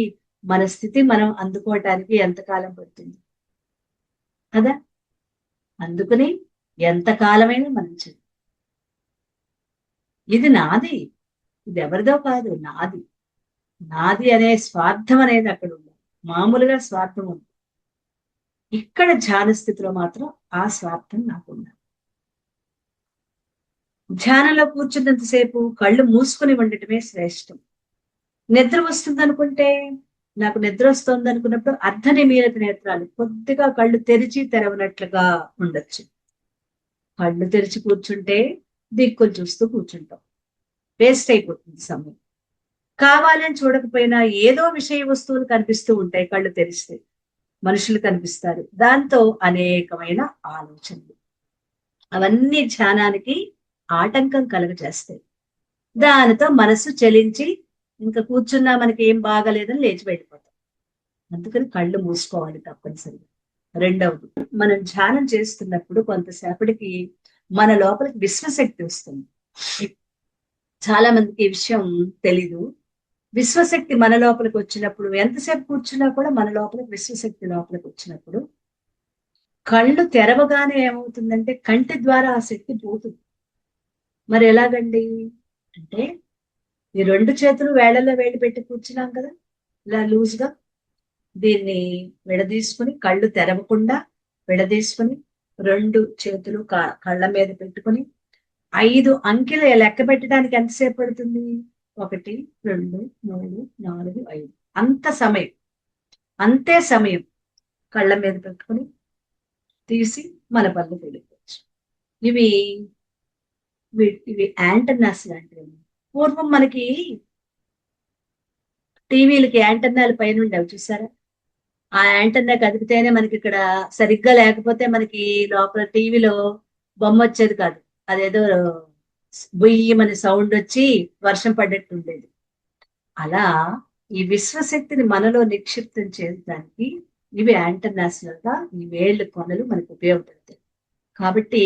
మన స్థితి మనం అందుకోవటానికి ఎంత కాలం పడుతుంది కదా? అందుకని ఎంత కాలమైనా మనం చేయాలి. ఇది నాది, ఇది ఎవరిదో కాదు, నాది. నాది అనే స్వార్థం అనేది అక్కడ ఉంది. మామూలుగా స్వార్థం ఉంది. ఇక్కడ ధ్యాన స్థితిలో మాత్రం ఆ స్వార్థం నాకున్నా. ధ్యానంలో కూర్చున్నంతసేపు కళ్ళు మూసుకుని ఉండటమే శ్రేష్టం. నిద్ర వస్తుంది అనుకుంటే, నాకు నిద్ర వస్తుంది అనుకున్నప్పుడు అర్ధనిమీలిత నేత్రాలు కొద్దిగా కళ్ళు తెరిచి తెరవనట్లుగా ఉండొచ్చు. కళ్ళు తెరిచి కూర్చుంటే దిక్కులు చూస్తూ కూర్చుంటాం, వేస్ట్ అయిపోతుంది సమయం. కావాలని చూడకపోయినా ఏదో విషయ వస్తువులు కనిపిస్తూ ఉంటాయి. కళ్ళు తెరిస్తే మనుషులు కనిపిస్తారు, దాంతో అనేకమైన ఆలోచనలు, అవన్నీ ధ్యానానికి ఆటంకం కలుగజేస్తాయి. దానితో మనసు చలించి ఇంకా కూర్చున్నా మనకి ఏం బాగలేదని లేచి వెళ్ళిపోతాం. అందుకని కళ్ళు మూసుకోవాలి తప్పనిసరిగా. రెండవది, మనం ధ్యానం చేస్తున్నప్పుడు కొంతసేపటికి మన లోపలికి విశ్వశక్తి వస్తుంది. చాలా మందికి ఈ విషయం తెలీదు. విశ్వశక్తి మన లోపలికి వచ్చినప్పుడు ఎంతసేపు కూర్చున్నా కూడా మన లోపలికి విశ్వశక్తి లోపలికి వచ్చినప్పుడు కళ్ళు తెరవగానే ఏమవుతుందంటే కంటి ద్వారా ఆ శక్తి పోతుంది. మరి ఎలాగండి అంటే, ఈ రెండు చేతులు వేళ్లలో వేడి పెట్టి కూర్చున్నాం కదా, ఇలా లూజ్ గా దీన్ని విడదీసుకుని కళ్ళు తెరవకుండా విడదీసుకుని రెండు చేతులు కళ్ళ మీద పెట్టుకుని 5 అంకెలు లెక్క పెట్టడానికి ఎంతసేపు పడుతుంది? 1, 2, 3, 4, 5 అంత సమయం, అంతే సమయం కళ్ళ మీద పెట్టుకుని తీసి మన పనులు వెళ్ళిపోవచ్చు. ఇవి ఇవి యాంటన్నాస్ లాంటివి. పూర్వం మనకి టీవీలకి యాంటన్నాలు పైన ఉండేవి చూసారా? ఆ యాంటన్నా కదిపితేనే మనకి ఇక్కడ సరిగ్గా లేకపోతే మనకి లోపల టీవీలో బొమ్మ వచ్చేది కాదు. అదేదో బొయ్యమని సౌండ్ వచ్చి వర్షం పడ్డట్టు ఉండేది. అలా ఈ విశ్వశక్తిని మనలో నిక్షిప్తం చేయడానికి ఇవి యాంటన్నాస్ లాగా ఈ వేళ్ళ కొనలు మనకు ఉపయోగపడతాయి. కాబట్టి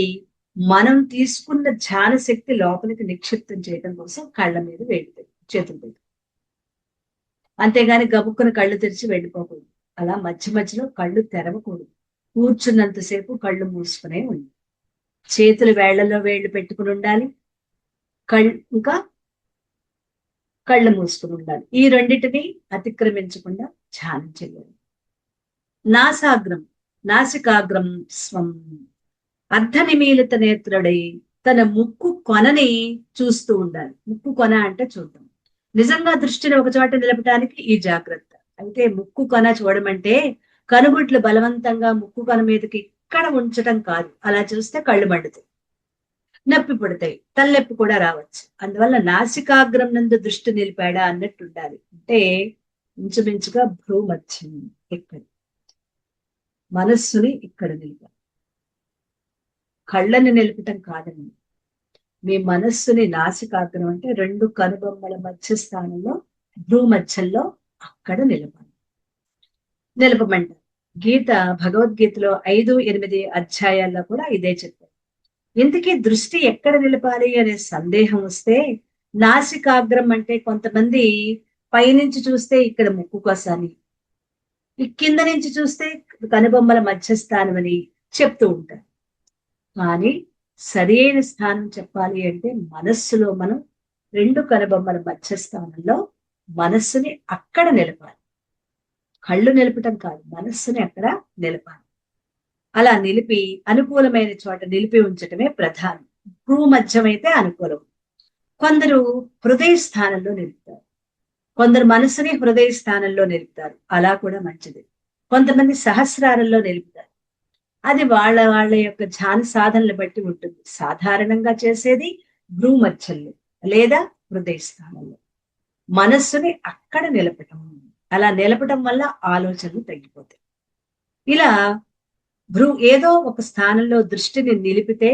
మనం తీసుకున్న ధ్యాన శక్తి లోపలికి నిక్షిప్తం చేయడం కోసం కళ్ళ మీద వేడి చేతులు పెట్టి, అంతేగాని గబుక్కున కళ్ళు తెరిచి వెళ్ళిపోకూడదు. అలా మధ్య మధ్యలో కళ్ళు తెరవకూడదు. కూర్చున్నంతసేపు కళ్ళు మూసుకునే ఉంది. చేతులు వేళ్లలో వేళ్లు పెట్టుకుని ఉండాలి, ఇంకా కళ్ళు మూసుకుని ఉండాలి. ఈ రెండింటిని అతిక్రమించకుండా ధ్యానం చేయాలి. నాసాగ్రం నాసికాగ్రం స్వం అర్ధనిమీలిత నేత్రుడై తన ముక్కు కొనని చూస్తూ ఉండాలి. ముక్కు కొన అంటే చూద్దాం. నిజంగా దృష్టిని ఒక చోట నిలపడానికి ఈ జాగ్రత్త. అయితే ముక్కు కొన చూడమంటే కనుగుడ్లు బలవంతంగా ముక్కు కొన మీదకి ఇక్కడ ఉంచటం కాదు. అలా చూస్తే కళ్ళు మండుతాయి, నొప్పి పుడతాయి, తలనొప్పి కూడా రావచ్చు. అందువల్ల నాసికాగ్రం నందు దృష్టి నిలిపాడా అన్నట్టు ఉండాలి. అంటే ఇంచుమించుగా భ్రూమధ్యం ఇక్కడ, మనస్సుని ఇక్కడ నిలిపాలి. కళ్ళని నిలపటం కాదండి. మీ మనస్సుని నాసికాగ్రం అంటే రెండు కనుబొమ్మల మధ్య స్థానంలో భ్రూమధ్యంలో అక్కడ నిలపమంటారు. భగవద్గీతలో 5, 8 అధ్యాయాల్లో కూడా ఇదే చెప్పారు. ఇంతకీ దృష్టి ఎక్కడ నిలపాలి అనే సందేహం వస్తే, నాసికాగ్రం అంటే కొంతమంది పైనుంచి చూస్తే ఇక్కడ ముక్కు కోసని, కింద నుంచి చూస్తే కనుబొమ్మల మధ్యస్థానం అని చెప్తూ ఉంటారు. కానీ సరి అయిన స్థానం చెప్పాలి అంటే మనస్సులో మనం రెండు కనుబొమ్మల మధ్య స్థానంలో మనస్సుని అక్కడ నిలపాలి. కళ్ళు నిలపటం కాదు, మనస్సుని అక్కడ నిలపాలి. అలా నిలిపి అనుకూలమైన చోట నిలిపి ఉంచటమే ప్రధానం. భూమధ్యమైతే అనుకూలం. కొందరు హృదయ స్థానంలో నిలుపుతారు, కొందరు మనసుని హృదయ స్థానంలో నిలుపుతారు, అలా కూడా మంచిది. కొంతమంది సహస్రారంలో నిలుపుతారు. అది వాళ్ళ వాళ్ళ యొక్క ధ్యాన సాధనలు బట్టి ఉంటుంది. సాధారణంగా చేసేది భ్రూమధ్యంలో లేదా హృదయ స్థానంలో మనస్సుని అక్కడ నిలపటం. అలా నిలపటం వల్ల ఆలోచనలు తగ్గిపోతాయి. ఇలా ఏదో ఒక స్థానంలో దృష్టిని నిలిపితే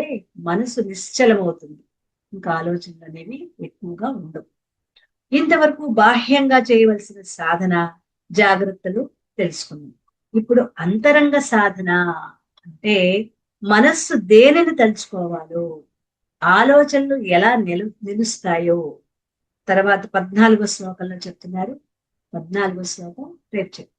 మనసు నిశ్చలమవుతుంది. ఇంకా ఆలోచనలు అనేవి ఎక్కువగా ఉండవు. ఇంతవరకు బాహ్యంగా చేయవలసిన సాధన జాగ్రత్తలు తెలుసుకున్నాం. ఇప్పుడు అంతరంగ సాధన అంటే మనస్సు దేనిని తలుచుకోవాలో, ఆలోచనలు ఎలా నిలుస్తాయో తర్వాత 14వ శ్లోకంలో చెప్తున్నారు. 14వ శ్లోకం రేపు చెప్తారు.